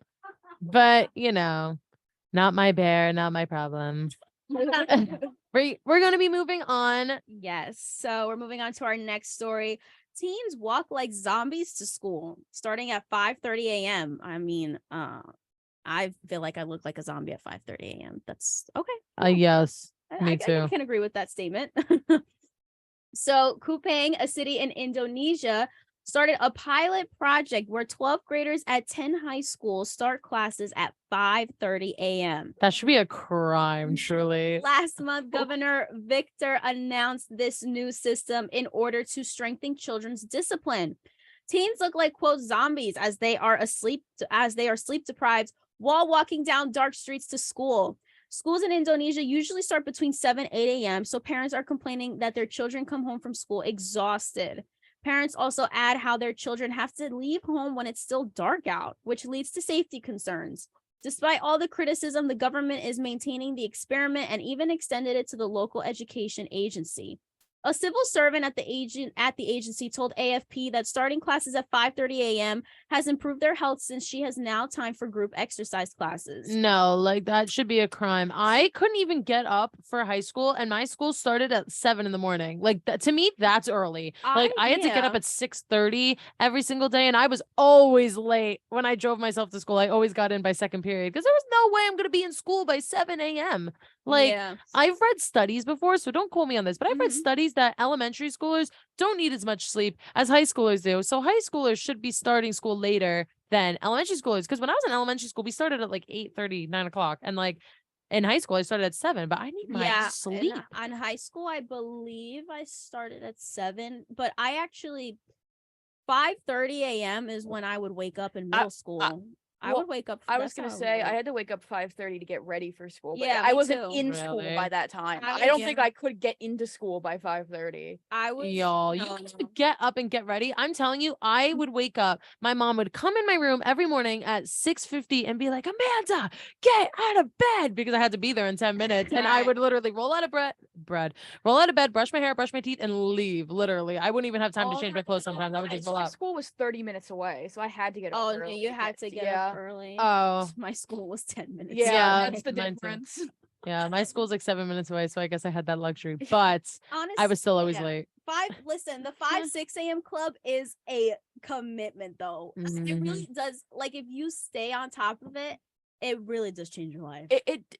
But, not my bear, not my problem. We're going to be moving on. Yes. So we're moving on to our next story. Teens walk like zombies to school, starting at 5:30 a.m. I mean, I feel like I look like a zombie at 5:30 a.m. That's okay. Yes, me I too. can agree with that statement. So Kupang, a city in Indonesia, started a pilot project where 12th graders at 10 high schools start classes at 5:30 a.m. That should be a crime, surely. Last month, Governor Victor announced this new system in order to strengthen children's discipline. Teens look like, quote, zombies as they are sleep deprived while walking down dark streets to school. Schools in Indonesia usually start between 7 and 8 a.m., so parents are complaining that their children come home from school exhausted. Parents also add how their children have to leave home when it's still dark out, which leads to safety concerns. Despite all the criticism, the government is maintaining the experiment and even extended it to the local education agency. A civil servant at the agency told AFP that starting classes at 5:30 a.m. has improved their health since she has now time for group exercise classes. No, like that should be a crime. I couldn't even get up for high school, and my school started at 7 in the morning. Like that, to me, that's early. Like I had to get up at 6:30 every single day, and I was always late when I drove myself to school. I always got in by second period because there was no way I'm going to be in school by 7 a.m. Like I've read studies before, so don't quote me on this, but I've read studies that elementary schoolers don't need as much sleep as high schoolers do. So high schoolers should be starting school later than elementary schoolers. Because when I was in elementary school, we started at like 8:30, 9 o'clock. And like in high school, I started at 7, but I need my sleep. In high school, I believe I started at 7, but I actually 5:30 a.m. is when I would wake up in middle school. I would wake up. I was gonna say I had to wake up 5:30 to get ready for school. But Yeah, I me wasn't too. in school Really? by that time. I I don't was- think I could get into school by 5:30. I was. Y'all, you have to get up and get ready. I'm telling you, I would wake up. My mom would come in my room every morning at 6:50 and be like, Amanda, get out of bed, because I had to be there in 10 minutes. And I would literally roll out of roll out of bed, brush my hair, brush my teeth, and leave. Literally. I wouldn't even have time to change my clothes sometimes. I would just roll My out. school was 30 minutes away, so I had to get up Oh, early. you had to get up early. Oh. My school was 10 minutes. Yeah, that's the mine too. difference. Yeah, my school's like 7 minutes away, so I guess I had that luxury. But I was still always late. Listen, the 5-6 a.m. club is a commitment though. It really does. Like if you stay on top of it, it really does change your life.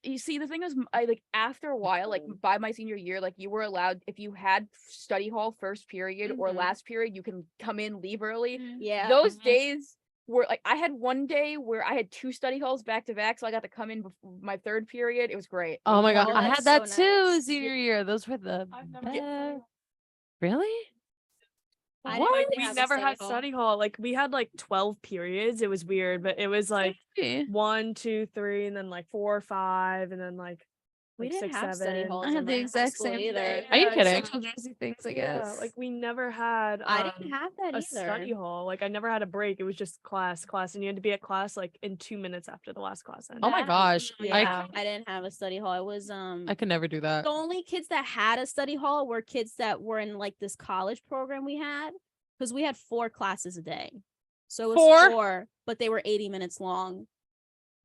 You see, the thing is, I like after a while, like by my senior year, like you were allowed, if you had study hall first period or last period, you can come in, leave early. Yeah. Those days were like, I had one day where I had 2 study halls back to back, so I got to come in before my 3rd period. It was great. Oh my God. I had that so too nice. senior year. Those were the best. Really? We never had study hall. Like we had like 12 periods. It was weird, but it was like 1, 2, 3, and then like 4, 5, and then like We like didn't 6, have 7. study halls. I had the exact same either. thing. Are you kidding? Social Jersey things, I Yeah, guess. like we never had. I didn't have that a either. study hall. Like I never had a break. It was just class, and you had to be at class like in 2 minutes after the last class ended. Oh my gosh. Yeah, I didn't have a study hall. It was I could never do that. the only kids that had a study hall were kids that were in like this college program we had, because we had 4 classes a day. So it was 4, but they were 80 minutes long.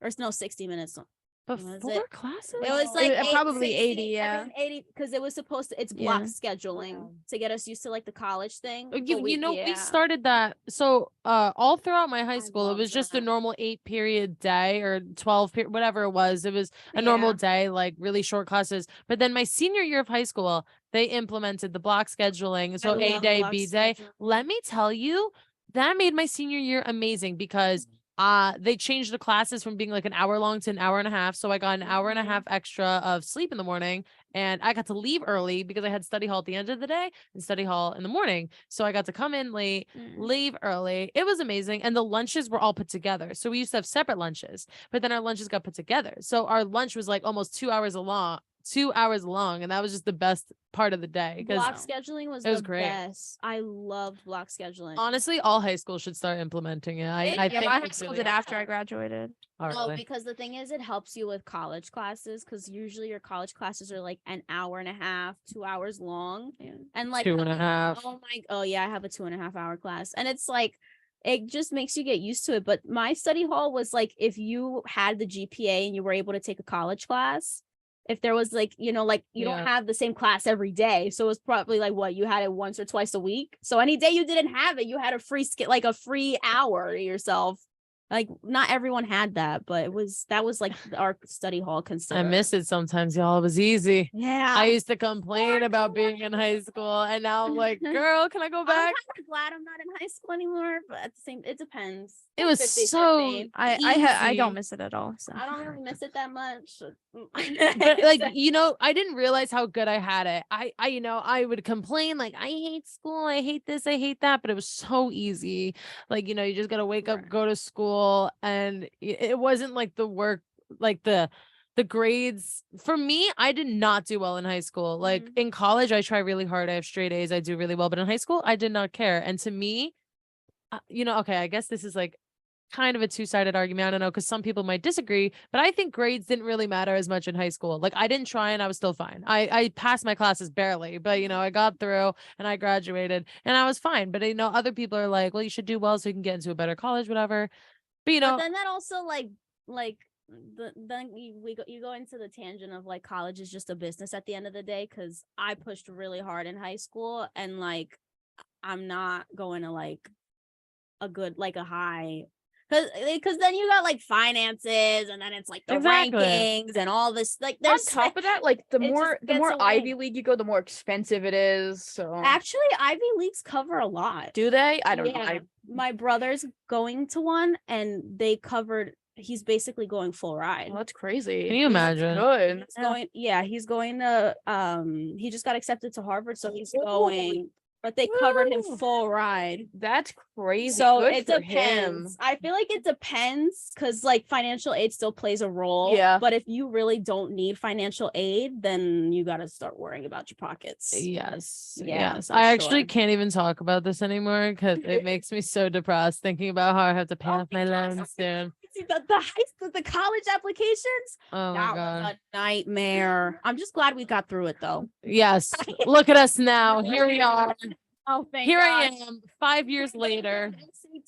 Or no, 60 minutes long. But Was 4 it? classes? It was like probably 80, 60, yeah. 80, because it was supposed to, it's block scheduling to get us used to like the college thing. We started that. So all throughout my high school, it was just a normal 8-period day or 12 whatever it was. It was a normal day, like really short classes. But then my senior year of high school, they implemented the block scheduling. So A day, B day. Let me tell you, that made my senior year amazing because They changed the classes from being like an hour long to an hour and a half. So I got an hour and a half extra of sleep in the morning, and I got to leave early because I had study hall at the end of the day and study hall in the morning. So I got to come in late, leave early. It was amazing. And the lunches were all put together. So we used to have separate lunches, but then our lunches got put together. So our lunch was like almost 2 hours long. 2 hours long, and that was just the best part of the day because Block scheduling was it was the great. best. I loved block scheduling. Honestly, all high schools should start implementing it. I Yeah, think my high it's school really did after I graduated. Oh, No, really? because the thing is, it helps you with college classes because usually your college classes are like an hour and a half, 2 hours long, and like 2.5. Oh yeah, I have a 2.5 hour class, and it's like it just makes you get used to it. But my study hall was like if you had the GPA and you were able to take a college class. If there was like, you know, like you don't have the same class every day. So it was probably like what you had it once or twice a week. So any day you didn't have it, you had a free like a free hour to yourself. Like not everyone had that, but that was like our study hall considered. I miss it sometimes, y'all. It was easy. Yeah. I used to complain about being in high school, and now I'm like, girl, can I go back? I'm kind of glad I'm not in high school anymore, but at the same, it depends. It was 50, so 50. I don't miss it at all. So I don't really miss it that much. But like, you know, I didn't realize how good I had it. You know, I would complain like, I hate school, I hate this, I hate that, but it was so easy. Like, you know, you just gotta wake up, go to school, and it wasn't like the work, like the grades. For me, I did not do well in high school. Like in college, I try really hard. I have straight A's. I do really well, but in high school, I did not care. And to me, you know, okay, I guess this is like kind of a two-sided argument. I don't know, because some people might disagree, but I think grades didn't really matter as much in high school. Like I didn't try and I was still fine. I passed my classes barely, but you know, I got through and I graduated and I was fine. But you know, other people are like, well, you should do well so you can get into a better college, whatever. But you know, but then that also you go into the tangent of like college is just a business at the end of the day, because I pushed really hard in high school and like I'm not going to like a good like a high because then you got like finances and then it's like the rankings and all this like there's on top of that, like the more Ivy League you go, the more expensive it is. So actually Ivy Leagues cover a lot. Do they? I don't know. My brother's going to one and they covered he's basically going full ride. Oh, that's crazy. Can you imagine? Good. He's going to he just got accepted to Harvard, so he's going. But they covered him full ride. That's crazy. So Good it for depends. him. I feel like it depends because like financial aid still plays a role. Yeah. But if you really don't need financial aid, then you got to start worrying about your pockets. Yes. Yeah, Yes. I actually can't even talk about this anymore because it makes me so depressed thinking about how I have to pay off my loans soon. See, the college applications. Oh my that God. was a nightmare. I'm just glad we got through it though. Yes. Look at us now. Here we are. Oh, thank Here God. I am 5 years later.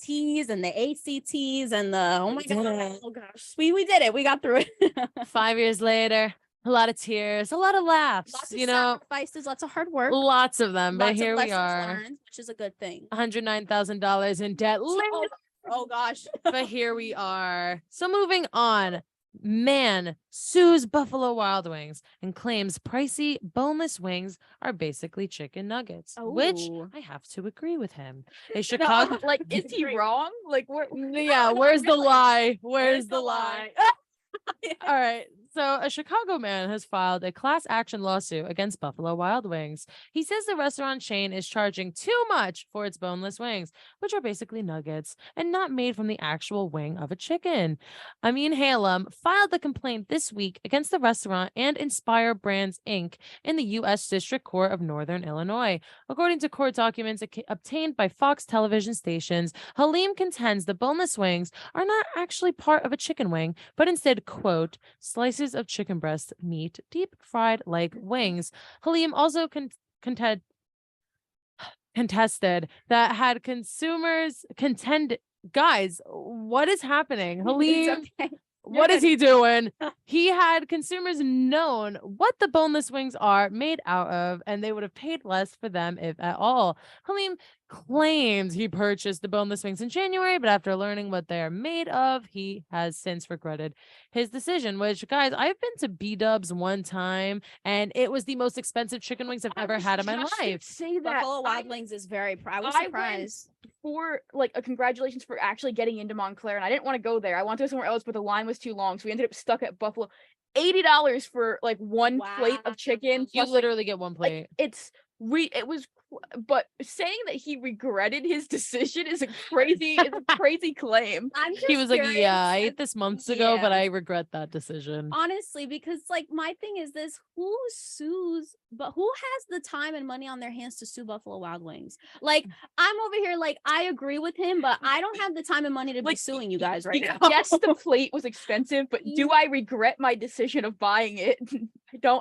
SATs and the ACTs and the oh my God. Oh gosh. We did it. We got through it. 5 years later, a lot of tears, a lot of laughs, Lots of you know, sacrifices, lots of hard work. lots of them. But Lots of here we lessons are, learned, which is a good thing. $109,000 in debt. Oh gosh. But here we are. So moving on. Man sues Buffalo Wild Wings and claims pricey boneless wings are basically chicken nuggets, which Ooh. I have to agree with him. A Chicago, like, is he wrong? Like, where? yeah, where's the lie? Where's the lie? All right. So a Chicago man has filed a class action lawsuit against Buffalo Wild Wings. He says the restaurant chain is charging too much for its boneless wings, which are basically nuggets and not made from the actual wing of a chicken. Amin Halem filed the complaint this week against the restaurant and Inspire Brands Inc. in the U.S. District Court of Northern Illinois. According to court documents obtained by Fox television stations, Halim contends the boneless wings are not actually part of a chicken wing, but instead, quote, slices of chicken breast meat, deep fried like wings. Halim also contested that had consumers contend. Guys, what is happening? Halim, what is he doing? He had consumers known what the boneless wings are made out of, and they would have paid less for them if at all. Halim claims he purchased the boneless wings in January, but after learning what they are made of, he has since regretted his decision, which, guys, I've been to B-Dubs one time, and it was the most expensive chicken wings I've ever had in my life. Say that. Buffalo Wild Wings is very proud. I was surprised. for like a congratulations for actually getting into Montclair, and I didn't want to go there. I wanted to go somewhere else, but the line was too long, so we ended up stuck at Buffalo. $80 for like one plate of chicken. You plus, literally get one plate. Like, it was, but saying that he regretted his decision is a crazy claim. He was like, curious yeah, I ate this months ago, but I regret that decision. Honestly, because like my thing is this: who has the time and money on their hands to sue Buffalo Wild Wings? Like, I'm over here, like, I agree with him, but I don't have the time and money to be suing you guys right now. Yes, the plate was expensive, but do I regret my decision of buying it?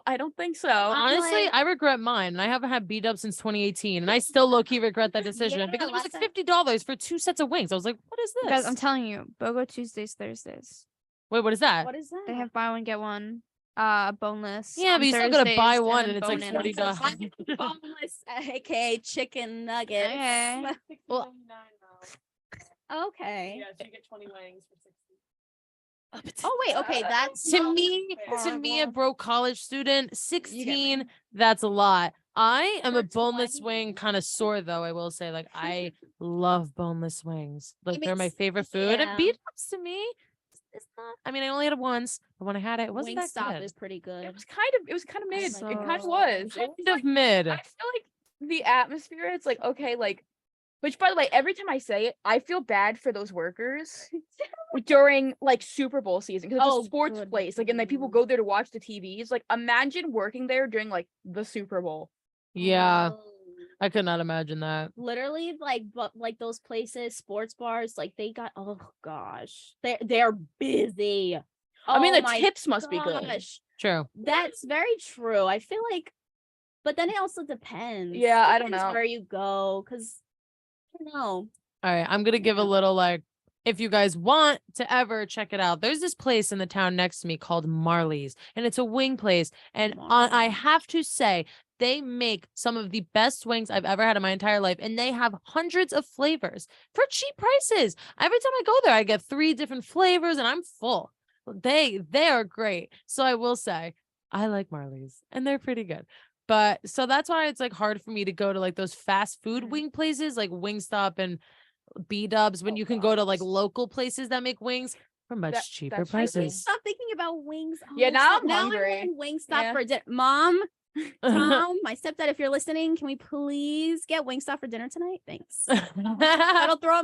I don't think so. Honestly, I regret mine, and I haven't had B-dubs since 2018, and I still low-key regret that decision because it was like $50 for 2 sets of wings. I was like, what is this? Guys, I'm telling you, BOGO Tuesdays, Thursdays. Wait, what is that? What is that? They have buy one get one. Boneless. Yeah, on but you still gotta Thursdays, buy and one, then and it's like bone-in. $40. Boneless, aka chicken nuggets. Okay. Well, okay. Yeah, so you get 20 wings for 60. Oh wait, okay, that's to me, a broke college student, 16, that's a lot. I am a boneless wing connoisseur, though. I will say, like, I love boneless wings. Like, they're my favorite food. And B-dubs to me, it's not. I mean, I only had it once, but when I had it, it wasn't that Wingstop good. is pretty good. It was kind of mid. It kind of was. Kind of mid. I feel like the atmosphere. It's like okay, like. Which, by the way, every time I say it, I feel bad for those workers during like Super Bowl season because it's a sports place. Like, and like people go there to watch the TVs. Like, imagine working there during like the Super Bowl. Yeah, I could not imagine that. Literally, like those places, sports bars, like they got. Oh gosh, they're busy. I mean, the my tips must be good. gosh. True. That's very true. I feel like, but then it also depends. Yeah, I don't Depends know where you go because. No. All right, I'm gonna give a little like, if you guys want to ever check it out, there's this place in the town next to me called Marley's, and it's a wing place. And I have to say, they make some of the best wings I've ever had in my entire life, and they have hundreds of flavors for cheap prices. Every time I go there, I get 3 different flavors, and I'm full. They are great. So I will say, I like Marley's, and they're pretty good. But so that's why it's like hard for me to go to like those fast food wing places like Wingstop and B-dubs when you can go to like local places that make wings for much cheaper prices. Stop thinking about wings. Oh, Yeah, now I'm now hungry. I'm Wingstop for dinner. Mom, Tom, my stepdad, if you're listening, can we please get Wingstop for dinner tonight? Thanks. That'll throw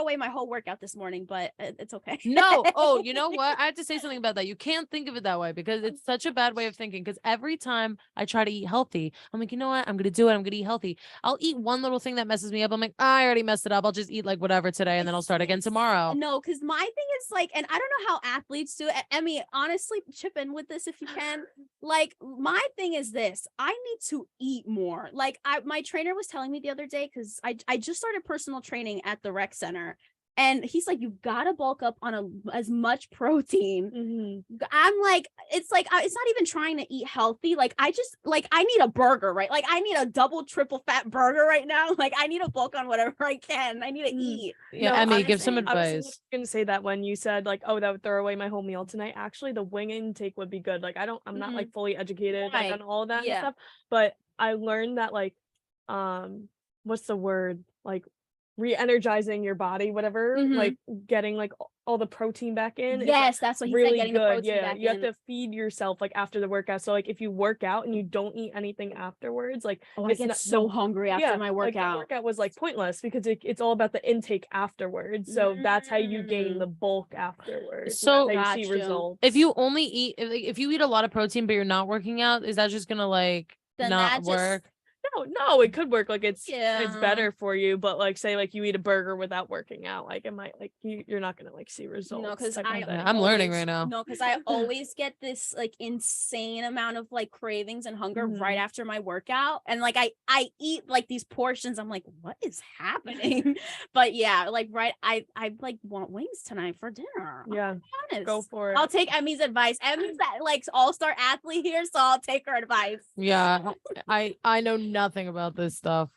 away my whole workout this morning, but it's okay. No. Oh, you know what? I have to say something about that. You can't think of it that way because it's such a bad way of thinking. Because every time I try to eat healthy, I'm like, you know what? I'm going to do it. I'm going to eat healthy. I'll eat one little thing that messes me up. I'm like, I already messed it up. I'll just eat like whatever today and then I'll start again tomorrow. No, because my thing is like, and I don't know how athletes do it. Emmy, honestly, chip in with this if you can. Like, my thing is this. I need to eat more. Like, my trainer was telling me the other day, because I just started personal training at the rec center, and he's like, you've got to bulk up on as much protein. I'm like, it's like, it's not even trying to eat healthy. Like, I need a burger, right? Like, I need a double, triple fat burger right now. Like, I need to bulk on whatever I can. I need to eat. Yeah, no, Emmy, give some advice. I was gonna say that when you said like, oh, that would throw away my whole meal tonight. Actually, the wing intake would be good. Like, I'm not like fully educated like on all of that and stuff, but I learned that like, what's the word? Like, re-energizing your body, whatever, like getting like all the protein back in. Yes, that's what he really said, getting good. the protein back You in. have to feed yourself like after the workout. So like if you work out and you don't eat anything afterwards, like I get so hungry after my workout. Like, the workout was like pointless because it's all about the intake afterwards. So that's how you gain the bulk afterwards. So you see results. If you only eat, if you eat a lot of protein but you're not working out, is that just gonna like Then not work? No, it could work. Like it's better for you, but like say like you eat a burger without working out, like it might like you're not gonna like see results. No, because I'm learning right now. No, because I always get this like insane amount of like cravings and hunger right after my workout, and like I eat like these portions. I'm like, what is happening? But yeah, like I like want wings tonight for dinner. Yeah, go for it. I'll take Emmy's advice. Emmy's that like all-star athlete here, so I'll take her advice. Yeah, I know nothing about this stuff.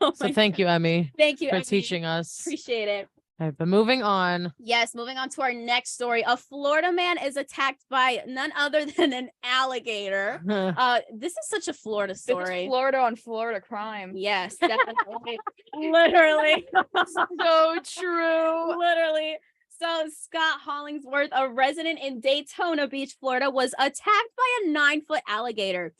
So thank you, Emmy. Thank you for Emmy. teaching us. Appreciate it. All right, but moving on. Yes, moving on to our next story. A Florida man is attacked by none other than an alligator. This is such a Florida This story. is Florida on Florida crime. Yes, definitely. Literally. So true. Literally. So Scott Hollingsworth, a resident in Daytona Beach, Florida, was attacked by a 9-foot alligator.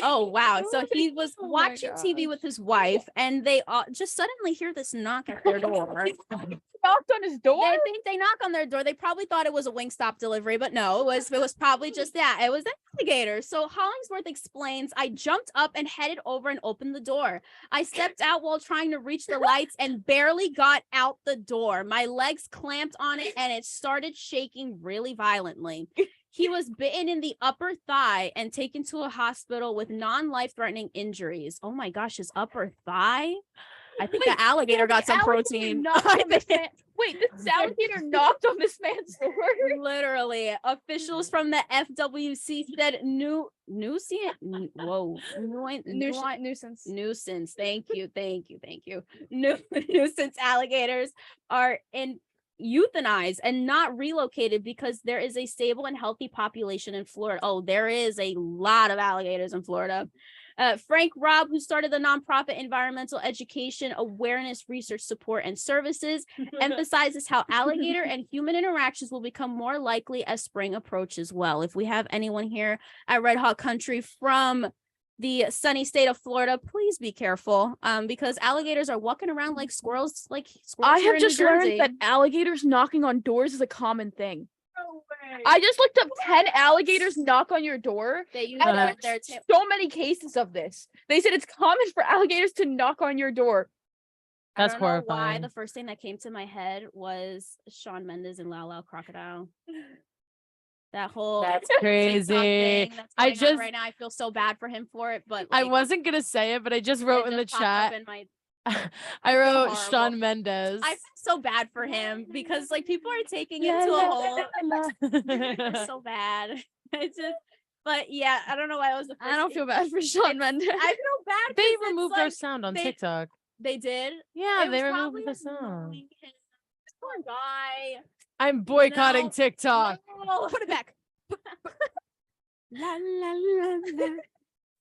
Oh wow. So he was watching TV with his wife and they just suddenly hear this knock at their door. Knocked on his door? I think they knock on their door. They probably thought it was a Wingstop delivery, but no, it was probably just that. It was an alligator. So Hollingsworth explains, I jumped up and headed over and opened the door. I stepped out while trying to reach the lights and barely got out the door. My legs clamped on it and it started shaking really violently. He was bitten in the upper thigh and taken to a hospital with non-life-threatening injuries. Oh my gosh, his upper thigh? I think the alligator got some protein. Wait, this alligator knocked on this man's door? Literally. Officials from the FWC said nuisance. Thank you. Nuisance alligators are euthanized and not relocated because there is a stable and healthy population in Florida. Oh, there is a lot of alligators in Florida. Frank Robb, who started the nonprofit Environmental Education Awareness Research Support and Services, emphasizes how alligator and human interactions will become more likely as spring approaches. Well, if we have anyone here at Red Hawk Country from the sunny state of Florida, please be careful, because alligators are walking around like squirrels. I have just learned that alligators knocking on doors is a common thing. No way. I just looked up 10 alligators knock on your door. They use there's so many cases of this. They said it's common for alligators to knock on your door. That's I don't know horrifying. why the first thing that came to my head was Shawn Mendes and Lala Crocodile. That whole That's TikTok crazy. thing that's I going on just right now. I feel so bad for him for it, but I like, wasn't gonna say it, but I just wrote it in the just popped up chat. in my- I wrote horrible. Shawn Mendes. I feel so bad for him because like people are taking it to a whole. It's so bad. It's just, but yeah, I don't know why I was. I don't feel bad for Shawn Mendes. I feel bad. They 'cause it's removed their like- sound on they- TikTok. They did. Yeah, It they was removed probably the sound. annoying him. Poor guy. I'm boycotting No. TikTok. No, put it back. La la la la.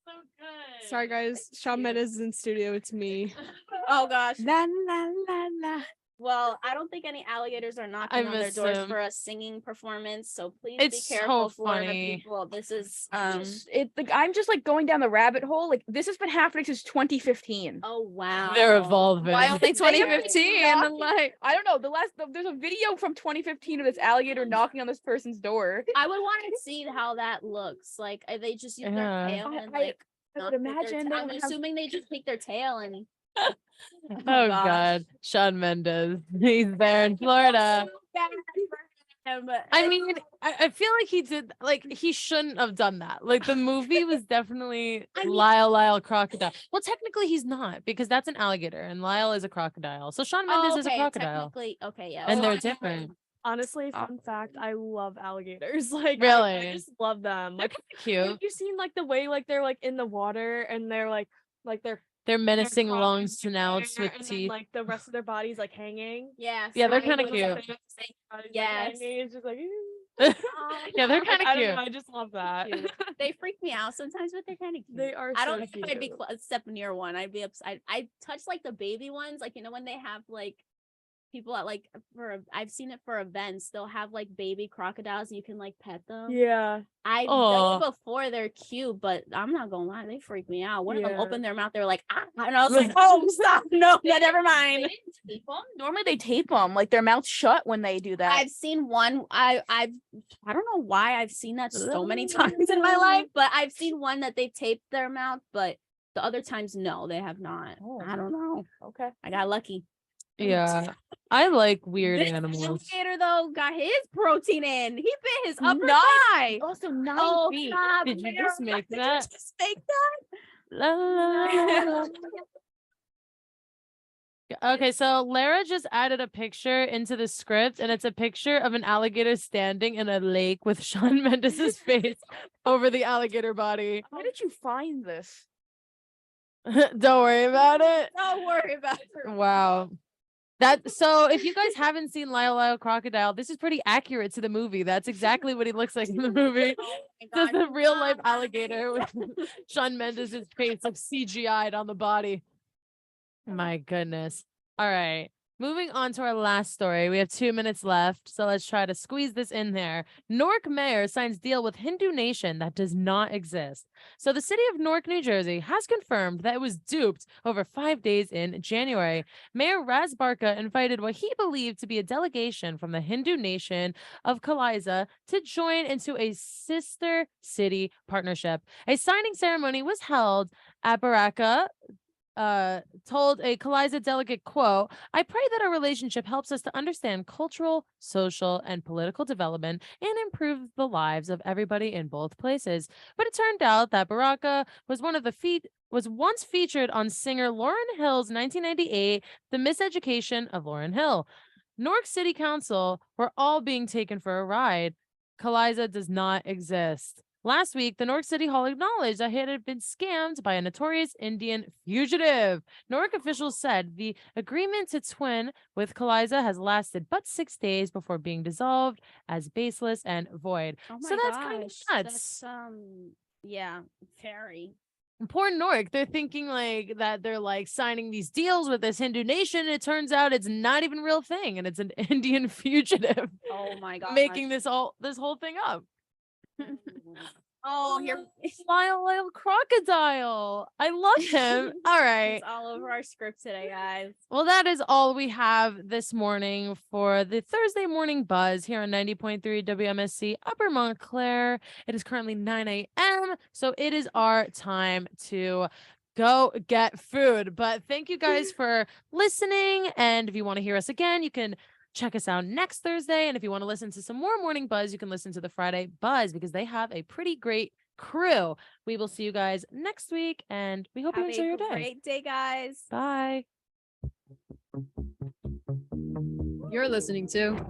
So good. Sorry, guys. Shawn Mendes is in studio. It's me. Oh gosh. La la la la. Well, I don't think any alligators are knocking I on their miss doors him. for a singing performance. So please It's be careful, so Florida funny. people. This is I'm just like going down the rabbit hole. Like this has been happening since 2015. oh wow. They're evolving. Why only They have 2015? knocking. Like, I don't know. There's a video from 2015 of this alligator knocking on this person's door. I would want to see how that looks. Like they just use their Yeah. tail and I like would knock with their imagine they I'm would have- assuming they just take their tail and Oh God, Shawn Mendes. He's there in Florida. I mean, I feel like he did, like, he shouldn't have done that. Like, the movie was definitely I mean- Lyle Crocodile. Well, technically, he's not, because that's an alligator and Lyle is a crocodile. So Shawn Mendes is a crocodile. Okay, yeah. And so they're I- different. Honestly, fun fact, I love alligators. Like I Really? just love them. Like Cute. have you seen like the way like they're like in the water and they're like They're menacing crossing long in snouts the air, with and then, teeth. like the rest of their bodies like hanging. Yeah. Yeah, they're so kinda I would cute. say- Bodies, like, Yes. hanging. It's just like Yeah, they're kind I of don't know, cute. I just love that. They freak me out sometimes, but they're kind of cute. They are. I so don't know if I'd be cute. step near one. I'd be upset. I touch like the baby ones, like when they have like people at like I've seen it for events. They'll have like baby crocodiles and you can like pet them. Yeah. I've Aw. done it before. They're cute, but I'm not gonna lie, they freak me out. One of them Yeah. opened their mouth. They were like, ah, and I was like, oh, stop, no, never mind. They didn't tape them. Normally they tape them, like their mouths shut when they do that. I've seen one. I don't know why I've seen that so many times in my life, but I've seen one that they taped their mouth, but the other times no, they have not. Oh. I don't know. Okay. I got lucky. Yeah. I like weird This animals. alligator though got his protein in. He bit his upper Nice. thigh. Also 9 Oh, feet. stop. Did you just make Did that? you just make that? La, la, la, la. Okay, so Lara just added a picture into the script, and it's a picture of an alligator standing in a lake with Shawn Mendes' face over the alligator body. How did you find this? Don't worry about it. Don't worry about it. Wow. So if you guys haven't seen Lyle Crocodile, this is pretty accurate to the movie. That's exactly what he looks like in the movie. Just a real life alligator with Shawn Mendes' face like CGI'd on the body. My goodness. All right. Moving on to our last story. We have 2 minutes left, so let's try to squeeze this in there. Newark mayor signs deal with Hindu Nation that does not exist. So the city of Newark, New Jersey has confirmed that it was duped over 5 days in January. Mayor Raz Barka invited what he believed to be a delegation from the Hindu Nation of Kaliza to join into a sister city partnership. A signing ceremony was held at Baraka, told a Kaliza delegate, quote, "I pray that our relationship helps us to understand cultural, social, and political development and improve the lives of everybody in both places." But it turned out that Baraka was was once featured on singer Lauryn Hill's 1998 The Miseducation of Lauryn Hill. Newark City Council were all being taken for a ride. Kaliza does not exist. Last week, the Newark City Hall acknowledged that it had been scammed by a notorious Indian fugitive. Newark officials said the agreement to twin with Kaliza has lasted but 6 days before being dissolved as baseless and void. Oh my So that's kind of gosh. nuts. That's yeah, very. Poor Newark, they're thinking like that they're like signing these deals with this Hindu nation. It turns out it's not even a real thing, and it's an Indian fugitive. Oh my god. Making this whole thing up. Oh, here Lyle Crocodile. I love him. All right. it's all over our script today, guys. Well, that is all we have this morning for the Thursday morning buzz here on 90.3 WMSC Upper Montclair. It is currently 9 a.m. So it is our time to go get food. But thank you guys for listening. And if you want to hear us again, you can check us out next Thursday. And if you want to listen to some more morning buzz, you can listen to the Friday buzz because they have a pretty great crew. We will see you guys next week, and we hope you enjoy your day. Great day, guys. Bye. You're listening to